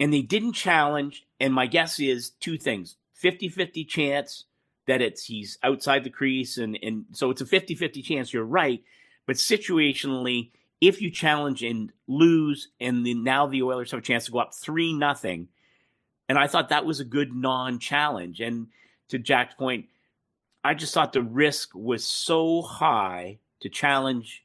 Speaker 4: and they didn't challenge. And my guess is two things: 50-50 chance that he's outside the crease, and so it's a 50-50 chance you're right. But situationally, if you challenge and lose, and then now the Oilers have a chance to go up 3-0, and I thought that was a good non-challenge. And to Jack's point, I just thought the risk was so high to challenge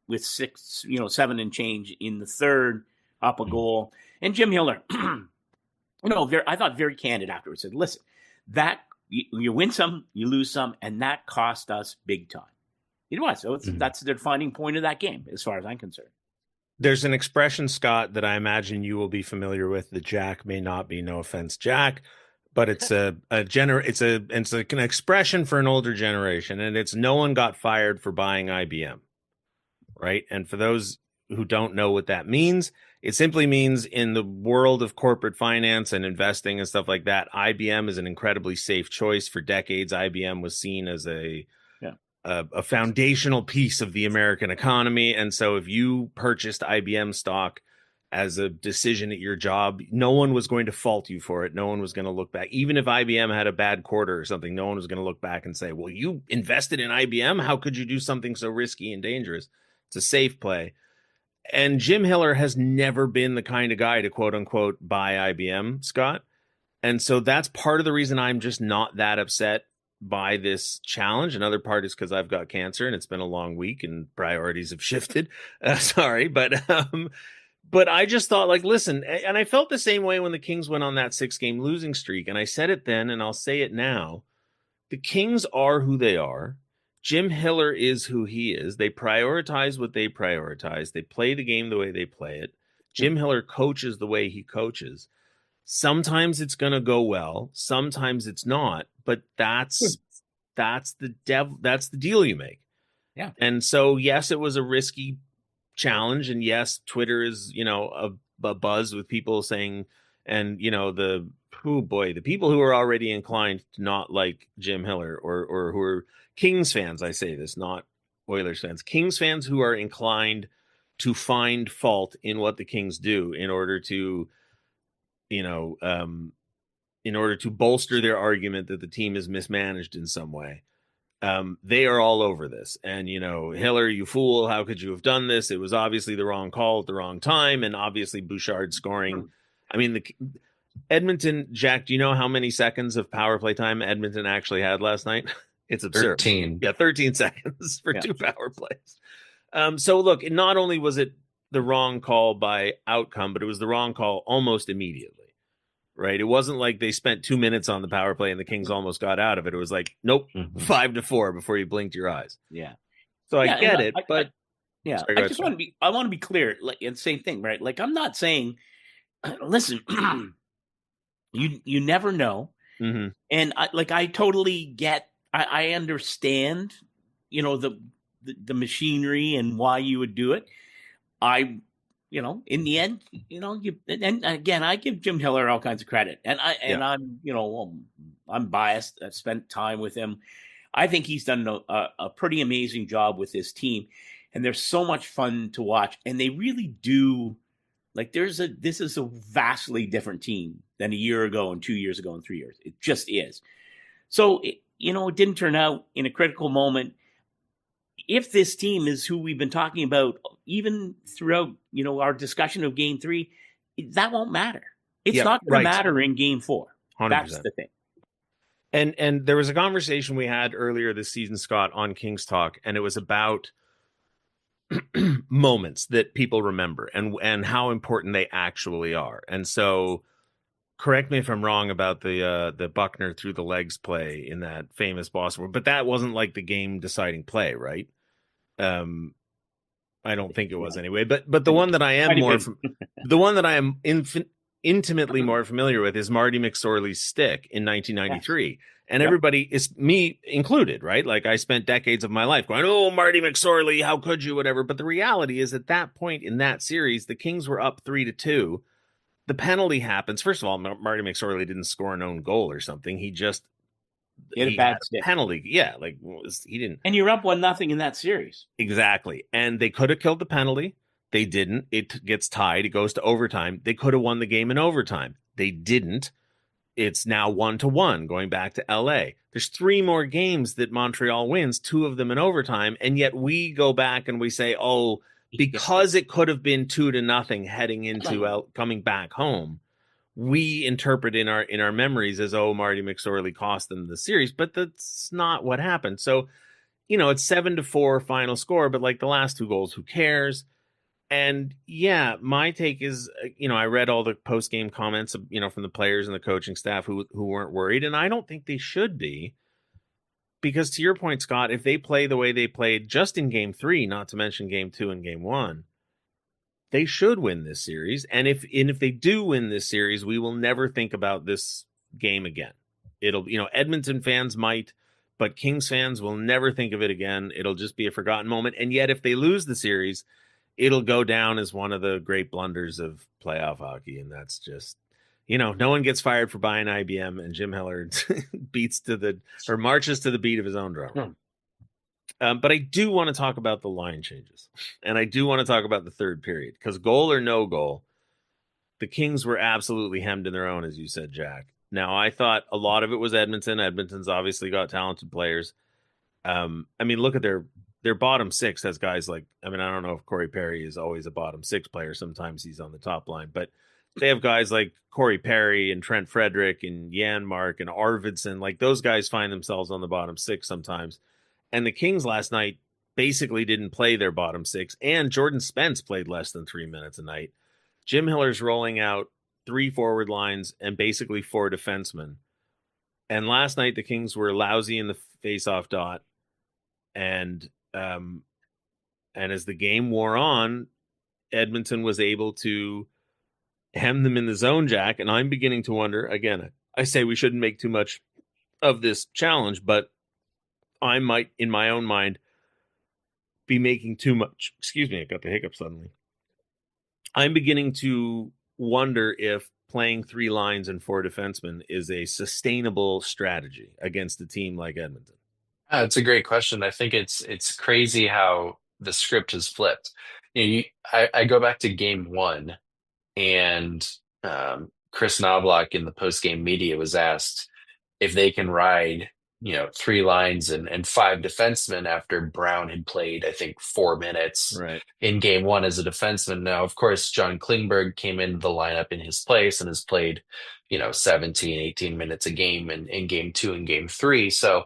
Speaker 4: with 7 and change in the third, up a goal. And Jim Hiller, I thought very candid afterwards, said, listen, that you win some, you lose some, and that cost us big time. It was. So that's the defining point of that game, as far as I'm concerned.
Speaker 1: There's an expression, Scott, that I imagine you will be familiar with that Jack may not be. No offense, Jack, but it's an expression for an older generation, and it's no one got fired for buying IBM, right? And for those who don't know what that means, it simply means in the world of corporate finance and investing and stuff like that, IBM is an incredibly safe choice. For decades, IBM was seen as a foundational piece of the American economy. And so if you purchased IBM stock as a decision at your job, no one was going to fault you for it. No one was going to look back. Even if IBM had a bad quarter or something, no one was going to look back and say, well, you invested in IBM. How could you do something so risky and dangerous? It's a safe play. And Jim Hiller has never been the kind of guy to quote unquote buy IBM, Scott. And so that's part of the reason I'm just not that upset by this challenge. Another part is because I've got cancer and it's been a long week and priorities have shifted. Sorry, but I just thought, like, listen, and I felt the same way when the Kings went on that 6-game losing streak. And I said it then, and I'll say it now. The Kings are who they are. Jim Hiller is who he is. They prioritize what they prioritize. They play the game the way they play it. Jim Hiller coaches the way he coaches. Sometimes it's going to go well. Sometimes it's not. But that's the deal you make.
Speaker 4: Yeah.
Speaker 1: And so, yes, it was a risky challenge. And yes, Twitter is, a buzz with people saying, and, the people who are already inclined to not like Jim Hiller or who are Kings fans, I say this, not Oilers fans, Kings fans who are inclined to find fault in what the Kings do in order to, bolster their argument that the team is mismanaged in some way. They are all over this. And, Hiller, you fool, how could you have done this? It was obviously the wrong call at the wrong time. And obviously Bouchard scoring. I mean, Edmonton, Jack, do you know how many seconds of power play time Edmonton actually had last night? It's absurd.
Speaker 5: 13.
Speaker 1: Yeah, 13 seconds for 2 power plays. So look, not only was it the wrong call by outcome, but it was the wrong call almost immediately. Right. It wasn't like they spent 2 minutes on the power play and the Kings almost got out of it. It was like, nope, 5-4 before you blinked your eyes.
Speaker 4: Yeah.
Speaker 1: So I get it, but
Speaker 4: sorry, I just want to be clear. Like, and same thing, right? Like, I'm not saying, listen, you never know.
Speaker 1: Mm-hmm.
Speaker 4: And I totally get, I understand, the machinery and why you would do it. In the end, and again, I give Jim Hiller all kinds of credit, and I'm biased. I've spent time with him. I think he's done a pretty amazing job with this team, and they're so much fun to watch. And they really do, like, this is a vastly different team than a year ago and 2 years ago and 3 years. It just is. So, it didn't turn out in a critical moment. If this team is who we've been talking about, even throughout, our discussion of Game 3, that won't matter. It's not going to matter in Game 4. 100%. That's the thing.
Speaker 1: And there was a conversation we had earlier this season, Scott, on Kings Talk, and it was about moments that people remember and how important they actually are. And so, correct me if I'm wrong about the Buckner through the legs play in that famous Boston, but that wasn't like the game deciding play, right? I don't think it was anyway. But the one that I am intimately more familiar with is Marty McSorley's stick in 1993. And everybody, is me included, right? Like, I spent decades of my life going, oh, Marty McSorley, how could you, whatever. But the reality is, at that point in that series, the Kings were up 3-2. The penalty happens. First of all, Marty McSorley didn't score an own goal or something. He had a bad penalty. Yeah, he didn't.
Speaker 4: And you're up 1-0 in that series.
Speaker 1: Exactly. And they could have killed the penalty. They didn't. It gets tied. It goes to overtime. They could have won the game in overtime. They didn't. It's now 1-1 going back to LA. There's 3 more games that Montreal wins, 2 of them in overtime. And yet we go back and we say, oh, because it could have been 2-0 heading into coming back home, we interpret in our memories as, oh, Marty McSorley cost them the series, but that's not what happened. So, it's 7-4 final score, but like the last 2 goals, who cares? And yeah, my take is, I read all the post-game comments, from the players and the coaching staff who weren't worried, and I don't think they should be. Because to your point, Scott, if they play the way they played just in Game 3, not to mention Game 2 and Game 1, they should win this series. And if they do win this series, we will never think about this game again. It'll, Edmonton fans might, but Kings fans will never think of it again. It'll just be a forgotten moment. And yet, if they lose the series, it'll go down as one of the great blunders of playoff hockey. And that's just, no one gets fired for buying IBM, and Jim Hiller marches to the beat of his own drum. But I do want to talk about the line changes, and I do want to talk about the third period, because goal or no goal, the Kings were absolutely hemmed in their own, as you said, Jack. Now, I thought a lot of it was Edmonton. Edmonton's obviously got talented players. Look at their bottom 6 has guys like, I don't know if Corey Perry is always a bottom 6 player. Sometimes he's on the top line, but they have guys like Corey Perry and Trent Frederick and Janmark and Arvidsson. Like, those guys find themselves on the bottom 6 sometimes. And the Kings last night basically didn't play their bottom 6. And Jordan Spence played less than 3 minutes a night. Jim Hiller's rolling out 3 forward lines and basically 4 defensemen. And last night the Kings were lousy in the faceoff dot. And as the game wore on, Edmonton was able to hem them in the zone, Jack. And I'm beginning to wonder, again, I say we shouldn't make too much of this challenge, but I might, in my own mind, be making too much. Excuse me, I got the hiccup suddenly. I'm beginning to wonder if playing 3 lines and 4 defensemen is a sustainable strategy against a team like Edmonton.
Speaker 5: It's a great question. I think it's crazy how the script has flipped. I go back to Game 1, and Chris Knobloch in the post-game media was asked if they can ride three lines and five defensemen after Brown had played, I think, 4 minutes in game one as a defenseman. Now, of course, John Klingberg came into the lineup in his place and has played, 17, 18 minutes a game in game two and game three. So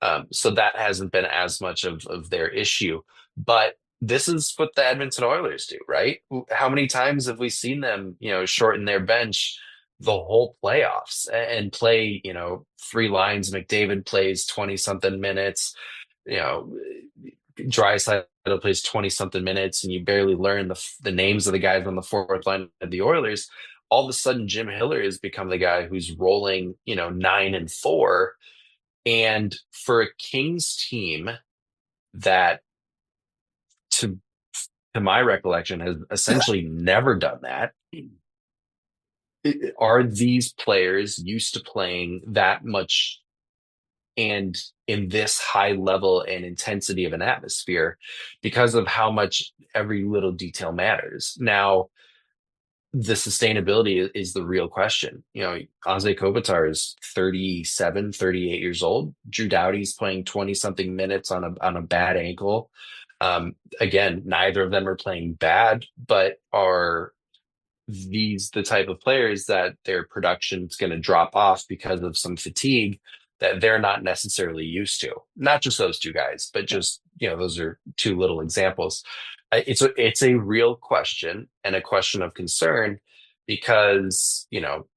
Speaker 5: that hasn't been as much of their issue. But this is what the Edmonton Oilers do, right? How many times have we seen them, shorten their bench the whole playoffs and play, three lines? McDavid plays 20 something minutes, Draisaitl plays 20 something minutes, and you barely learn the names of the guys on the fourth line of the Oilers. All of a sudden, Jim Hiller has become the guy who's rolling, 9-4. And for a Kings team that, to my recollection, has essentially never done that, are these players used to playing that much and in this high level and intensity of an atmosphere because of how much every little detail matters? Now, the sustainability is the real question. Anze Kopitar is 37, 38 years old. Drew Doughty's playing 20 something minutes on a bad ankle. Again, neither of them are playing bad, but are these the type of players that their production is going to drop off because of some fatigue that they're not necessarily used to? Not just those two guys, but just, those are two little examples. It's a real question and a question of concern because,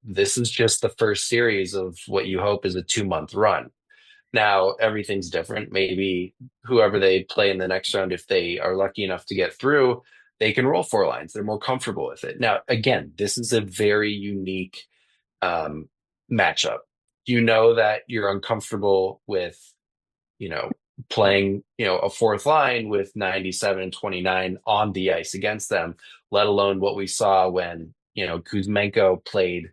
Speaker 5: this is just the first series of what you hope is a 2-month run. Now, everything's different. Maybe whoever they play in the next round, if they are lucky enough to get through, they can roll 4 lines. They're more comfortable with it. Now, again, this is a very unique matchup. You know that you're uncomfortable with, playing, a fourth line with 97 and 29 on the ice against them, let alone what we saw when, Kuzmenko played,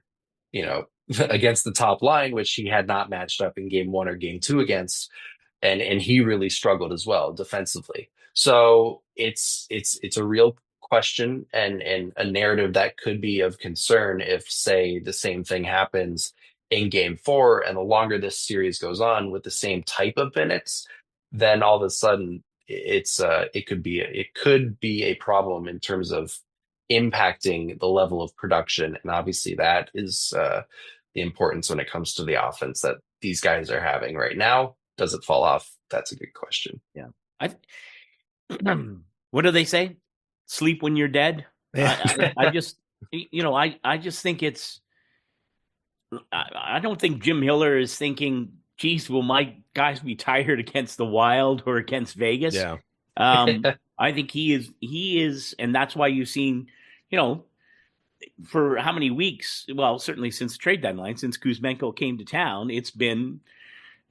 Speaker 5: against the top line, which he had not matched up in game one or game two against. And he really struggled as well defensively. So it's a real question and a narrative that could be of concern if, say, the same thing happens in game 4, and the longer this series goes on with the same type of minutes, then all of a sudden it could be a problem in terms of impacting the level of production. And obviously that is the importance when it comes to the offense that these guys are having right now. Does it fall off? That's a good question.
Speaker 4: Yeah. What do they say? Sleep when you're dead. Yeah. I just think it's, I don't think Jim Hiller is thinking, geez, will my guys be tired against the Wild or against Vegas?
Speaker 1: Yeah.
Speaker 4: I think he is, and that's why you've seen, for how many weeks? Well, certainly since the trade deadline, since Kuzmenko came to town, it's been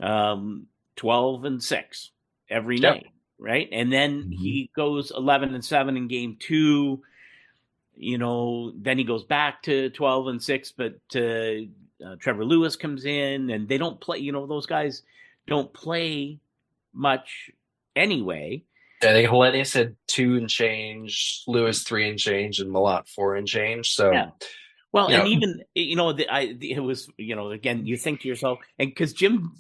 Speaker 4: 12-6 every night, right? And then he goes 11-7 in game 2. Then he goes back to 12-6, but Trevor Lewis comes in, and they don't play. Those guys don't play much anyway.
Speaker 5: I think Hellenius had 2 and change, Lewis 3 and change, and Malott 4 and change. So,
Speaker 4: yeah. Well, and even it was again, you think to yourself, and because Jim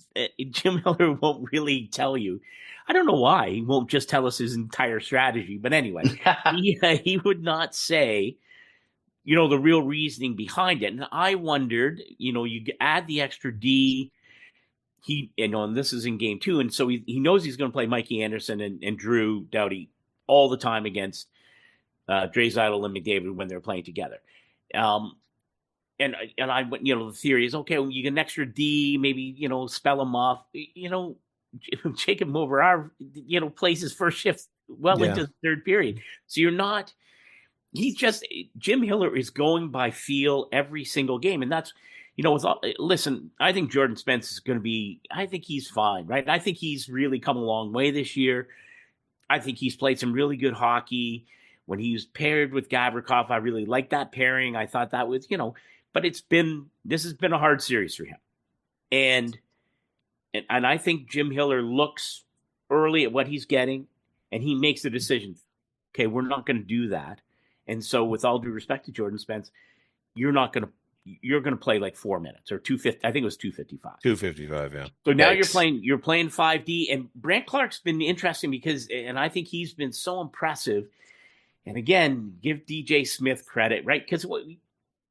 Speaker 4: Miller won't really tell you. I don't know why he won't just tell us his entire strategy, but anyway, he would not say, the real reasoning behind it. And I wondered, you add the extra D. And this is in game 2, and so he knows he's going to play Mikey Anderson and Drew Doughty all the time against Draisaitl and McDavid when they're playing together. And I went, the theory is, okay, when you get an extra D, maybe, spell him off. Jacob Moverare, plays his first shift into the third period. So Jim Hiller is going by feel every single game. And that's, listen, I think Jordan Spence is going to be, I think he's fine, right? I think he's really come a long way this year. I think he's played some really good hockey. When he was paired with Gavrikov, I really liked that pairing. I thought that was, but this has been a hard series for him. And I think Jim Hiller looks early at what he's getting, and he makes the decision, okay, we're not going to do that. And so with all due respect to Jordan Spence, you're not going to you're going to play like 4 minutes or 250. I think it was 255.
Speaker 1: 255, yeah.
Speaker 4: So now you're playing 5D, and Brant Clark's been interesting because, and I think he's been so impressive. And again, give DJ Smith credit, right? Because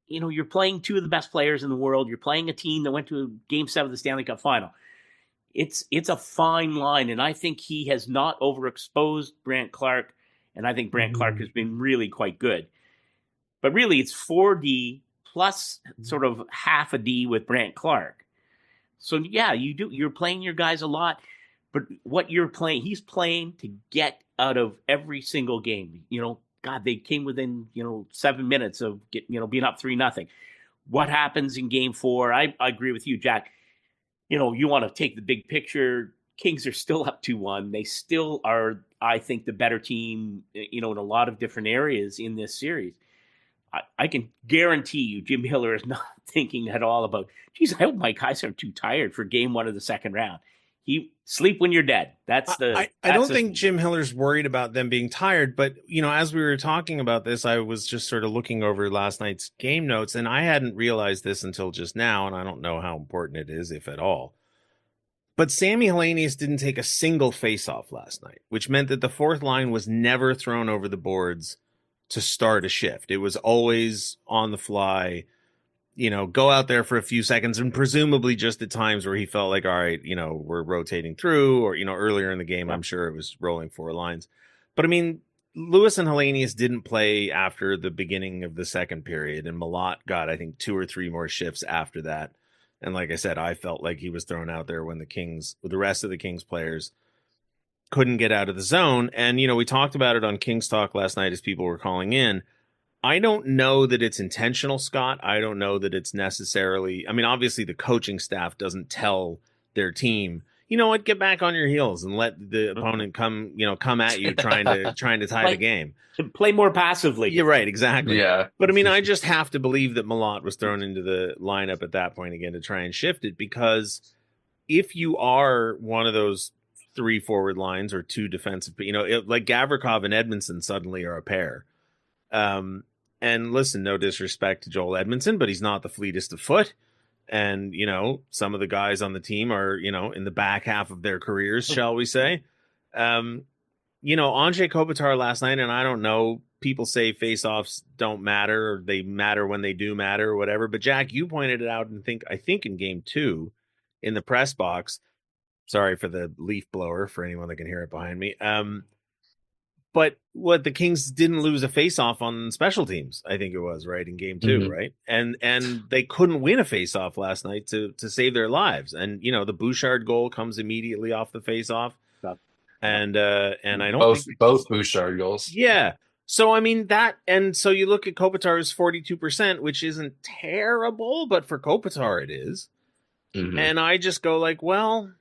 Speaker 4: you're playing two of the best players in the world. You're playing a team that went to Game 7 of the Stanley Cup Final. It's a fine line, and I think he has not overexposed Brant Clark, and I think Brant Clark has been really quite good. But really, it's 4D plus sort of half a D with Brant Clark. So yeah, you're playing your guys a lot, but what you're playing, he's playing to get out of every single game. God, they came within 7 minutes of being up 3-0. What happens in Game 4? I agree with you, Jack. You want to take the big picture. Kings are still up 2-1. They still are, I think, the better team, in a lot of different areas in this series. I can guarantee you Jim Miller is not thinking at all about, geez, I hope my guys aren't too tired for Game 1 of the second round. Sleep when you're dead. I
Speaker 1: don't think Jim Hiller's worried about them being tired, but as we were talking about this, I was just sort of looking over last night's game notes, and I hadn't realized this until just now, and I don't know how important it is, if at all. But Sammy Helenius didn't take a single face-off last night, which meant that the fourth line was never thrown over the boards to start a shift. It was always on the fly. Go out there for a few seconds, and presumably just at times where he felt like, all right, we're rotating through, or, earlier in the game, I'm sure it was rolling 4 lines. But I mean, Lewis and Helenius didn't play after the beginning of the second period, and Malott got, I think, 2 or 3 more shifts after that. And like I said, I felt like he was thrown out there when the rest of the Kings players couldn't get out of the zone. And, we talked about it on Kings Talk last night as people were calling in. I don't know that it's intentional, Scott. I don't know that it's necessarily, obviously the coaching staff doesn't tell their team, get back on your heels and let the opponent come at you trying to tie the game.
Speaker 4: Play more passively.
Speaker 1: You're right, exactly.
Speaker 5: Yeah.
Speaker 1: But I just have to believe that Malott was thrown into the lineup at that point again to try and shift it, because if you are one of those 3 forward lines or 2 defensive, like Gavrikov and Edmondson suddenly are a pair. And listen, no disrespect to Joel Edmondson, but he's not the fleetest of foot. And, some of the guys on the team are, in the back half of their careers, shall we say. Andrei Kopitar last night, and I don't know, people say faceoffs don't matter, or they matter when they do matter, or whatever. But Jack, you pointed it out, and I think in Game 2 in the press box, sorry for the leaf blower for anyone that can hear it behind me. But what the Kings didn't lose a faceoff on special teams, I think it was, right, in Game 2, right? And they couldn't win a faceoff last night to save their lives. And the Bouchard goal comes immediately off the faceoff. And I don't think
Speaker 5: both Bouchard goals.
Speaker 1: Yeah. So so you look at Kopitar's 42%, which isn't terrible, but for Kopitar it is. And I just go like, well,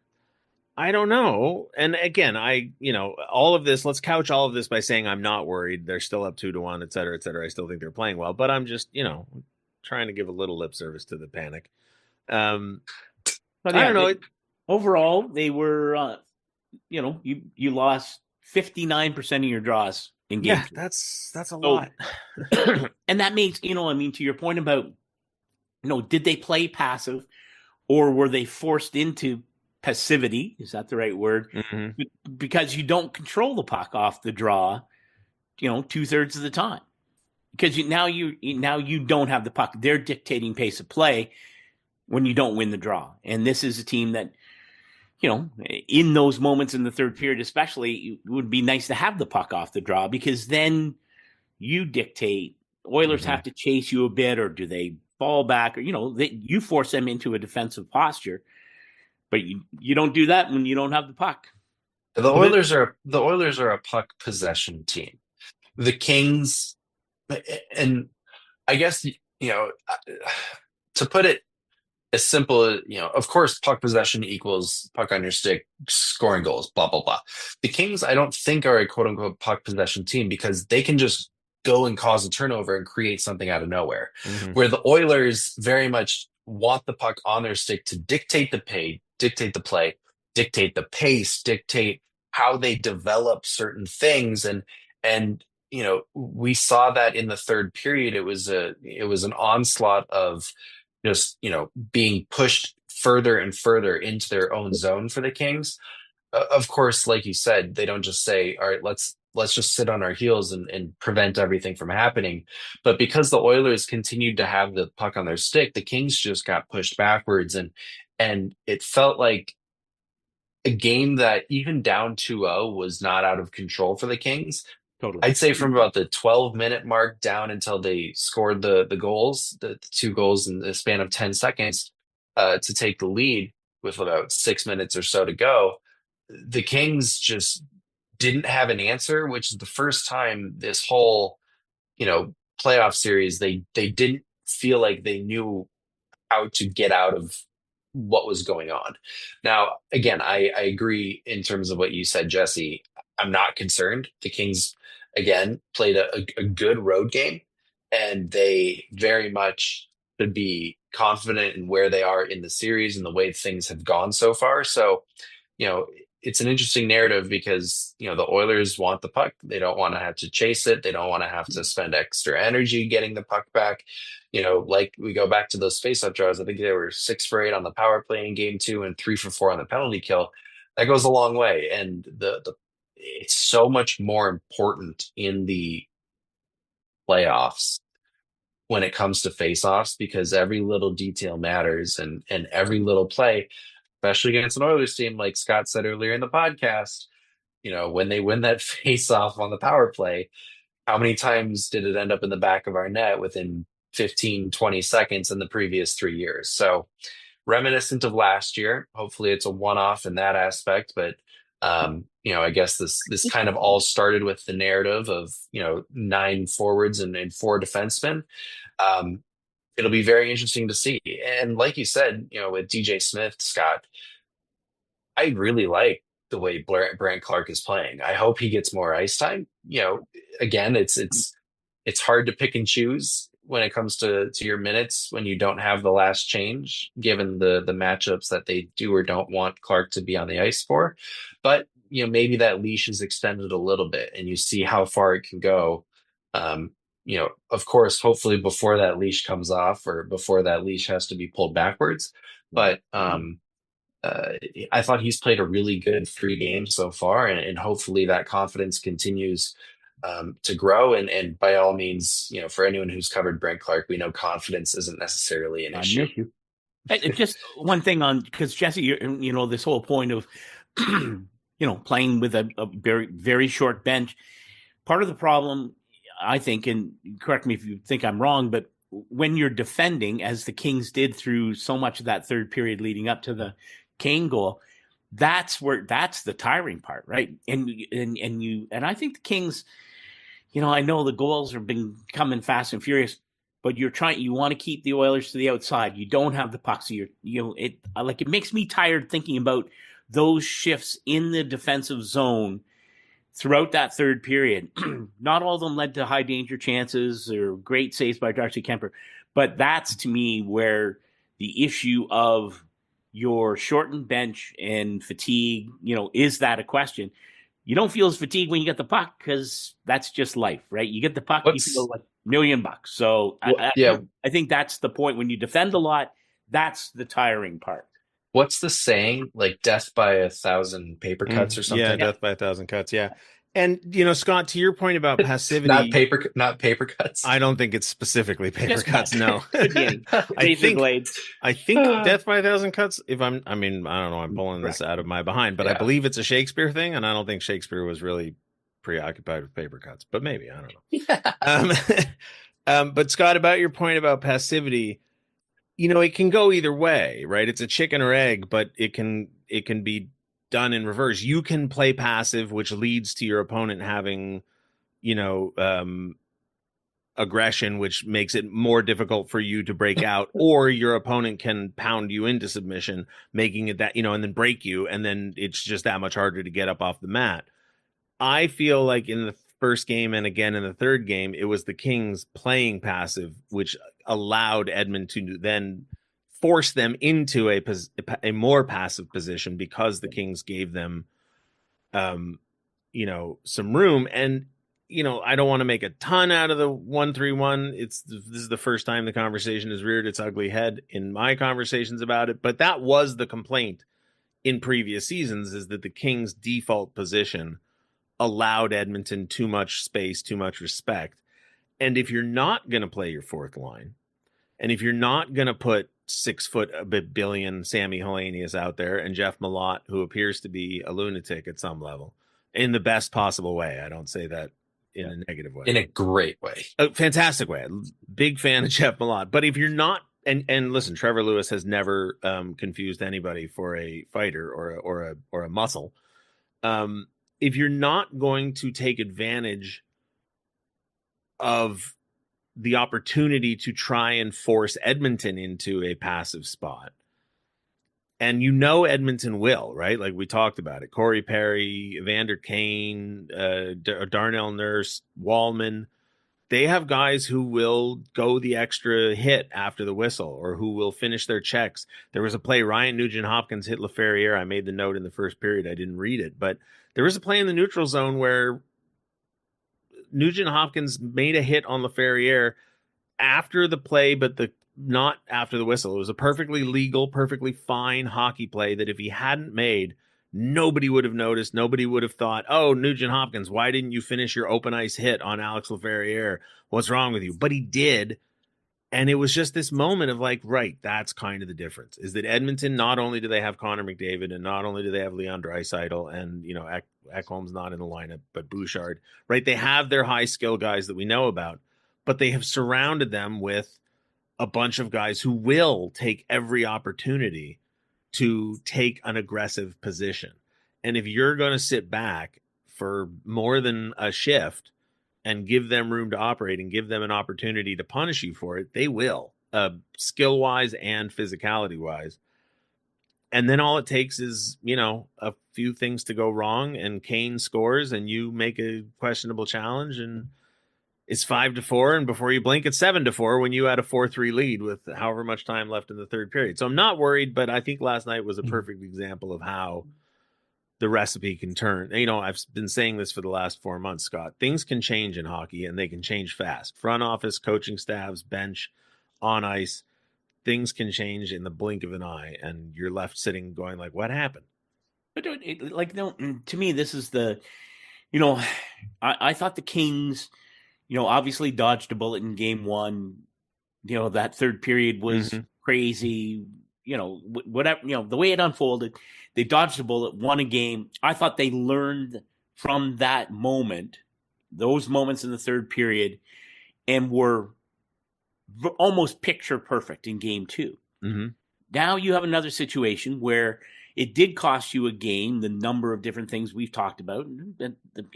Speaker 1: I don't know. And again, all of this, let's couch all of this by saying I'm not worried. They're still up 2-1, et cetera, et cetera. I still think they're playing well, but I'm just, trying to give a little lip service to the panic.
Speaker 4: But yeah, I don't know. Overall, they were, you lost 59% of your draws in game.
Speaker 1: Yeah, that's a lot.
Speaker 4: And that means, to your point about, did they play passive, or were they forced into passivity? Is that the right word? Because you don't control the puck off the draw, 2/3 of the time, because now you don't have the puck. They're dictating pace of play when you don't win the draw. And this is a team that, in those moments in the third period, especially, it would be nice to have the puck off the draw, because then you dictate. Oilers have to chase you a bit, or do they fall back, or, you force them into a defensive posture. But you don't do that when you don't have the puck.
Speaker 5: The Oilers are a puck possession team. The Kings, and I guess to put it as simple as, of course, puck possession equals puck on your stick, scoring goals, blah blah blah. The Kings, I don't think, are a quote unquote puck possession team, because they can just go and cause a turnover and create something out of nowhere. Where the Oilers very much want the puck on their stick to dictate the play, dictate the pace, dictate how they develop certain things. And we saw that in the third period. It was an onslaught of just, being pushed further and further into their own zone for the Kings. Of course, like you said, they don't just say, all right, let's just sit on our heels and prevent everything from happening. But because the Oilers continued to have the puck on their stick, the Kings just got pushed backwards, and it felt like a game that even down 2-0 was not out of control for the Kings.
Speaker 4: Totally.
Speaker 5: I'd say from about the 12-minute mark down until they scored the goals, the two goals in the span of 10 seconds, to take the lead with about 6 minutes or so to go, the Kings just didn't have an answer, which is the first time this whole, playoff series, they didn't feel like they knew how to get out of what was going on. Now, again, I agree in terms of what you said, Jesse. I'm not concerned. The Kings, again, played a good road game, and they very much should be confident in where they are in the series and the way things have gone so far. So, it's an interesting narrative because, the Oilers want the puck. They don't want to have to chase it. They don't want to have to spend extra energy getting the puck back. Like we go back to those face-up draws. I think they were 6 for 8 on the power play in game 2 and 3 for 4 on the penalty kill. That goes a long way. And it's so much more important in the playoffs when it comes to face-offs, because every little detail matters, and every little play, especially against an Oilers team, like Scott said earlier in the podcast, when they win that face-off on the power play, how many times did it end up in the back of our net within 15, 20 seconds in the previous 3 years? So reminiscent of last year. Hopefully it's a one-off in that aspect, but I guess this kind of all started with the narrative of 9 forwards and 4 defensemen. It'll be very interesting to see. And like you said, with DJ Smith, Scott, I really like the way Brandt Clarke is playing. I hope he gets more ice time. Again, it's hard to pick and choose when it comes to your minutes when you don't have the last change, given the matchups that they do or don't want Clarke to be on the ice for. But maybe that leash is extended a little bit, and you see how far it can go. Of course, hopefully before that leash comes off or before that leash has to be pulled backwards. But I thought he's played a really good 3 games so far, and hopefully that confidence continues to grow. And by all means, for anyone who's covered Brandt Clarke, we know confidence isn't necessarily an issue.
Speaker 4: Just one thing on, because Jesse, this whole point of, playing with a very, very short bench. Part of the problem, I think, and correct me if you think I'm wrong, but when you're defending, as the Kings did through so much of that third period leading up to the Kane goal, that's the tiring part, right? And I think the Kings, I know the goals have been coming fast and furious, but you want to keep the Oilers to the outside. You don't have the puck, so it makes me tired thinking about those shifts in the defensive zone throughout that third period. Not all of them led to high danger chances or great saves by Darcy Kemper, but that's to me where the issue of your shortened bench and fatigue, is that a question? You don't feel as fatigued when you get the puck because that's just life, right? You get the puck, you feel like $1 million. So I think that's the point. When you defend a lot, that's the tiring part.
Speaker 5: What's the saying? Like death by 1,000 paper cuts or something?
Speaker 1: Yeah, death by 1,000 cuts. Yeah. And, Scott, to your point about passivity,
Speaker 5: not paper cuts.
Speaker 1: I don't think it's specifically paper cuts. No,
Speaker 4: I think
Speaker 1: death by 1,000 cuts. I don't know. I'm pulling this out of my behind, but I believe it's a Shakespeare thing. And I don't think Shakespeare was really preoccupied with paper cuts, but maybe, I don't know. But Scott, about your point about passivity, it can go either way, right? It's a chicken or egg, but it can be done in reverse. You can play passive, which leads to your opponent having, aggression, which makes it more difficult for you to break out, or your opponent can pound you into submission, making it that, and then break you. And then it's just that much harder to get up off the mat. I feel like in the first game and again in the third game, it was the Kings playing passive, which allowed Edmonton to then force them into a more passive position because the Kings gave them, some room. And I don't want to make a ton out of the 1-3-1. This is the first time the conversation has reared its ugly head in my conversations about it. But that was the complaint in previous seasons, is that the Kings' default position allowed Edmonton too much space, too much respect. And if you're not going to play your fourth line, and if you're not going to put 6 foot a bit billion Sammy Hellenius out there and Jeff Malott, who appears to be a lunatic at some level, in the best possible way. I don't say that in a negative way.
Speaker 5: In a great way.
Speaker 1: A fantastic way. Big fan of Jeff Malott. But if you're not, and listen, Trevor Lewis has never confused anybody for a fighter or a muscle. If you're not going to take advantage of the opportunity to try and force Edmonton into a passive spot, and Edmonton will, right? Like we talked about it. Corey Perry, Evander Kane, Darnell Nurse, Wallman. They have guys who will go the extra hit after the whistle, or who will finish their checks. There was a play, Ryan Nugent-Hopkins hit Laferriere. I made the note in the first period. I didn't read it, but there was a play in the neutral zone where Nugent-Hopkins made a hit on Laferriere after the play, but not after the whistle. It was a perfectly legal, perfectly fine hockey play that if he hadn't made, nobody would have noticed. Nobody would have thought, oh, Nugent-Hopkins, why didn't you finish your open ice hit on Alex Laferriere? What's wrong with you? But he did. And it was just this moment of like, right, that's kind of the difference, is that Edmonton, not only do they have Connor McDavid, and not only do they have Leon Draisaitl, and, Ekholm's not in the lineup, but Bouchard, right? They have their high skill guys that we know about, but they have surrounded them with a bunch of guys who will take every opportunity to take an aggressive position. And if you're going to sit back for more than a shift and give them room to operate and give them an opportunity to punish you for it, they will, skill-wise and physicality-wise. And then all it takes is, a few things to go wrong, and Kane scores, and you make a questionable challenge, and it's 5-4, and before you blink, it's 7-4 when you had a 4-3 lead with however much time left in the third period. So I'm not worried, but I think last night was a perfect example of how the recipe can turn. I've been saying this for the last 4 months, Scott. Things can change in hockey, and they can change fast. Front office, coaching staffs, bench, on ice, things can change in the blink of an eye, and you're left sitting going like, what happened?
Speaker 4: But to me, this is the, I thought the Kings, obviously dodged a bullet in game one. That third period was crazy. Whatever, the way it unfolded, they dodged a bullet, won a game. I thought they learned from that moment, those moments in the third period, and were almost picture perfect in game two.
Speaker 1: Mm-hmm.
Speaker 4: Now you have another situation where it did cost you a game, the number of different things we've talked about.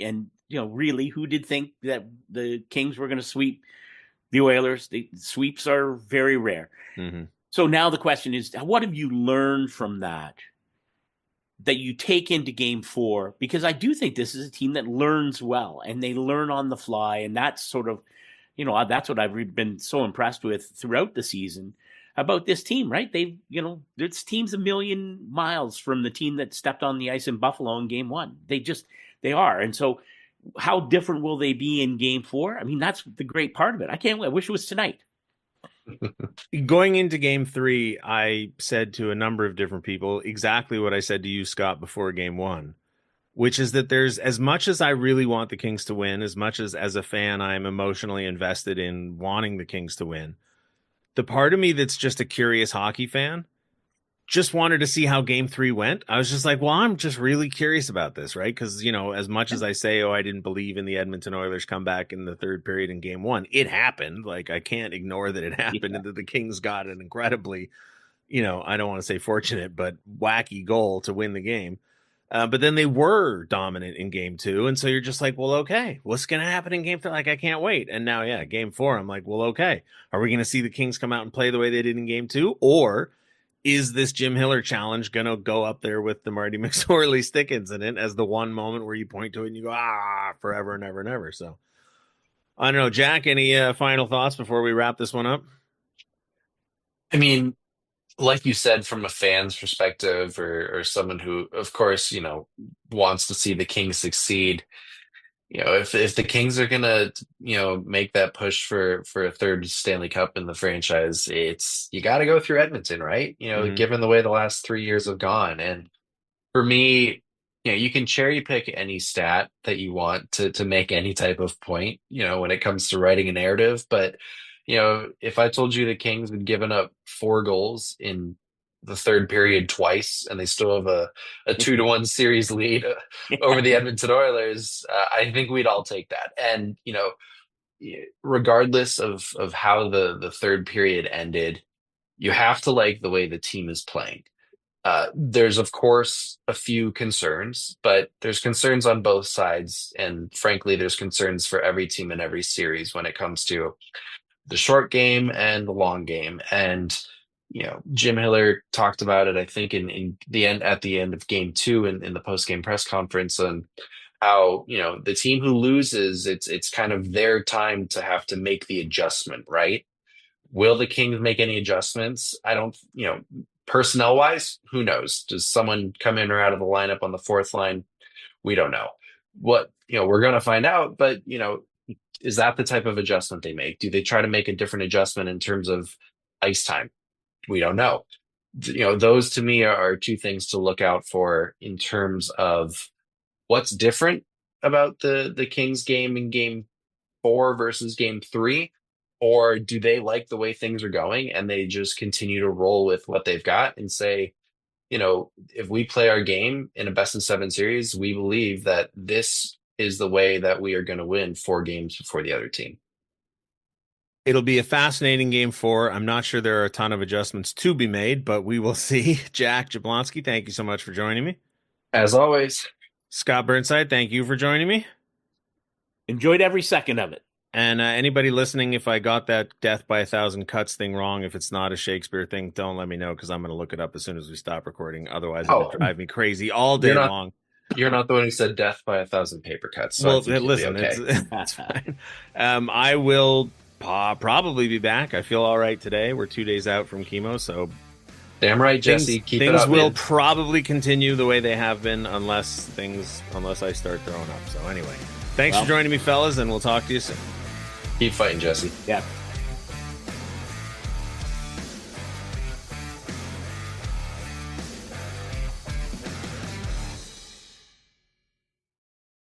Speaker 4: And really, who did think that the Kings were going to sweep the Oilers? The sweeps are very rare.
Speaker 1: Mm-hmm.
Speaker 4: So now the question is, what have you learned from that you take into game four? Because I do think this is a team that learns well, and they learn on the fly. And that's sort of, that's what I've been so impressed with throughout the season about this team, right? This team's a million miles from the team that stepped on the ice in Buffalo in game one. They are. And so how different will they be in game four? I mean, that's the great part of it. I wish it was tonight.
Speaker 1: Going into game three, I said to a number of different people exactly what I said to you, Scott, before game one, which is that there's, as much as I really want the Kings to win, as much as a fan, I'm emotionally invested in wanting the Kings to win, the part of me that's just a curious hockey fan just wanted to see how game three went. I was just like, well, I'm just really curious about this, right? Because, as much as I say, I didn't believe in the Edmonton Oilers comeback in the third period in game one, it happened. Like, I can't ignore that it happened and that the Kings got an incredibly, I don't want to say fortunate, but wacky goal to win the game. But then they were dominant in game two. And so you're just like, well, okay, what's going to happen in game three? Like, I can't wait. And now, game four, I'm like, well, okay, are we going to see the Kings come out and play the way they did in game two? Or is this Jim Hiller challenge going to go up there with the Marty McSorley stick incident as the one moment where you point to it and you go, forever and ever and ever? So I don't know, Jack, any final thoughts before we wrap this one up?
Speaker 5: I mean, like you said, from a fan's perspective, or someone who, of course, wants to see the Kings succeed, if the Kings are gonna, make that push for a third Stanley Cup in the franchise, you got to go through Edmonton, right? Given the way the last 3 years have gone. And for me, you can cherry pick any stat that you want to make any type of point, when it comes to writing a narrative. But, if I told you the Kings had given up 4 goals in the third period twice, and they still have a 2-1 series lead over the Edmonton Oilers, I think we'd all take that. And, regardless of how the third period ended, you have to like the way the team is playing. There's, of course, a few concerns, but there's concerns on both sides. And frankly, there's concerns for every team in every series when it comes to the short game and the long game. And, Jim Hiller talked about it, I think, at the end of game 2 in the post-game press conference, on how, the team who loses, it's kind of their time to have to make the adjustment, right? Will the Kings make any adjustments? I don't, personnel wise, who knows? Does someone come in or out of the lineup on the fourth line? We don't know. What, we're going to find out, but, is that the type of adjustment they make? Do they try to make a different adjustment in terms of ice time? We don't know. Those to me are 2 things to look out for in terms of what's different about the Kings game in game 4 versus game 3. Or do they like the way things are going and they just continue to roll with what they've got and say, if we play our game in a best of 7 series, we believe that this is the way that we are going to win 4 games before the other team.
Speaker 1: It'll be a fascinating game 4. I'm not sure there are a ton of adjustments to be made, but we will see. Jack Jablonski, thank you so much for joining me.
Speaker 5: As always.
Speaker 1: Scott Burnside, thank you for joining me.
Speaker 4: Enjoyed every second of it.
Speaker 1: And anybody listening, if I got that death by 1,000 cuts thing wrong, if it's not a Shakespeare thing, don't let me know, because I'm going to look it up as soon as we stop recording. Otherwise, it'll drive me crazy all day long.
Speaker 5: You're not the one who said death by 1,000 paper cuts. So
Speaker 1: well, listen, it's fine. I will probably be back. I feel all right today. We're 2 days out from chemo, so
Speaker 5: damn right, Jesse. Keep it up.
Speaker 1: Things will probably continue the way they have been, unless I start throwing up. So anyway, thanks for joining me, fellas, and we'll talk to you soon.
Speaker 5: Keep fighting, Jesse.
Speaker 4: Yeah.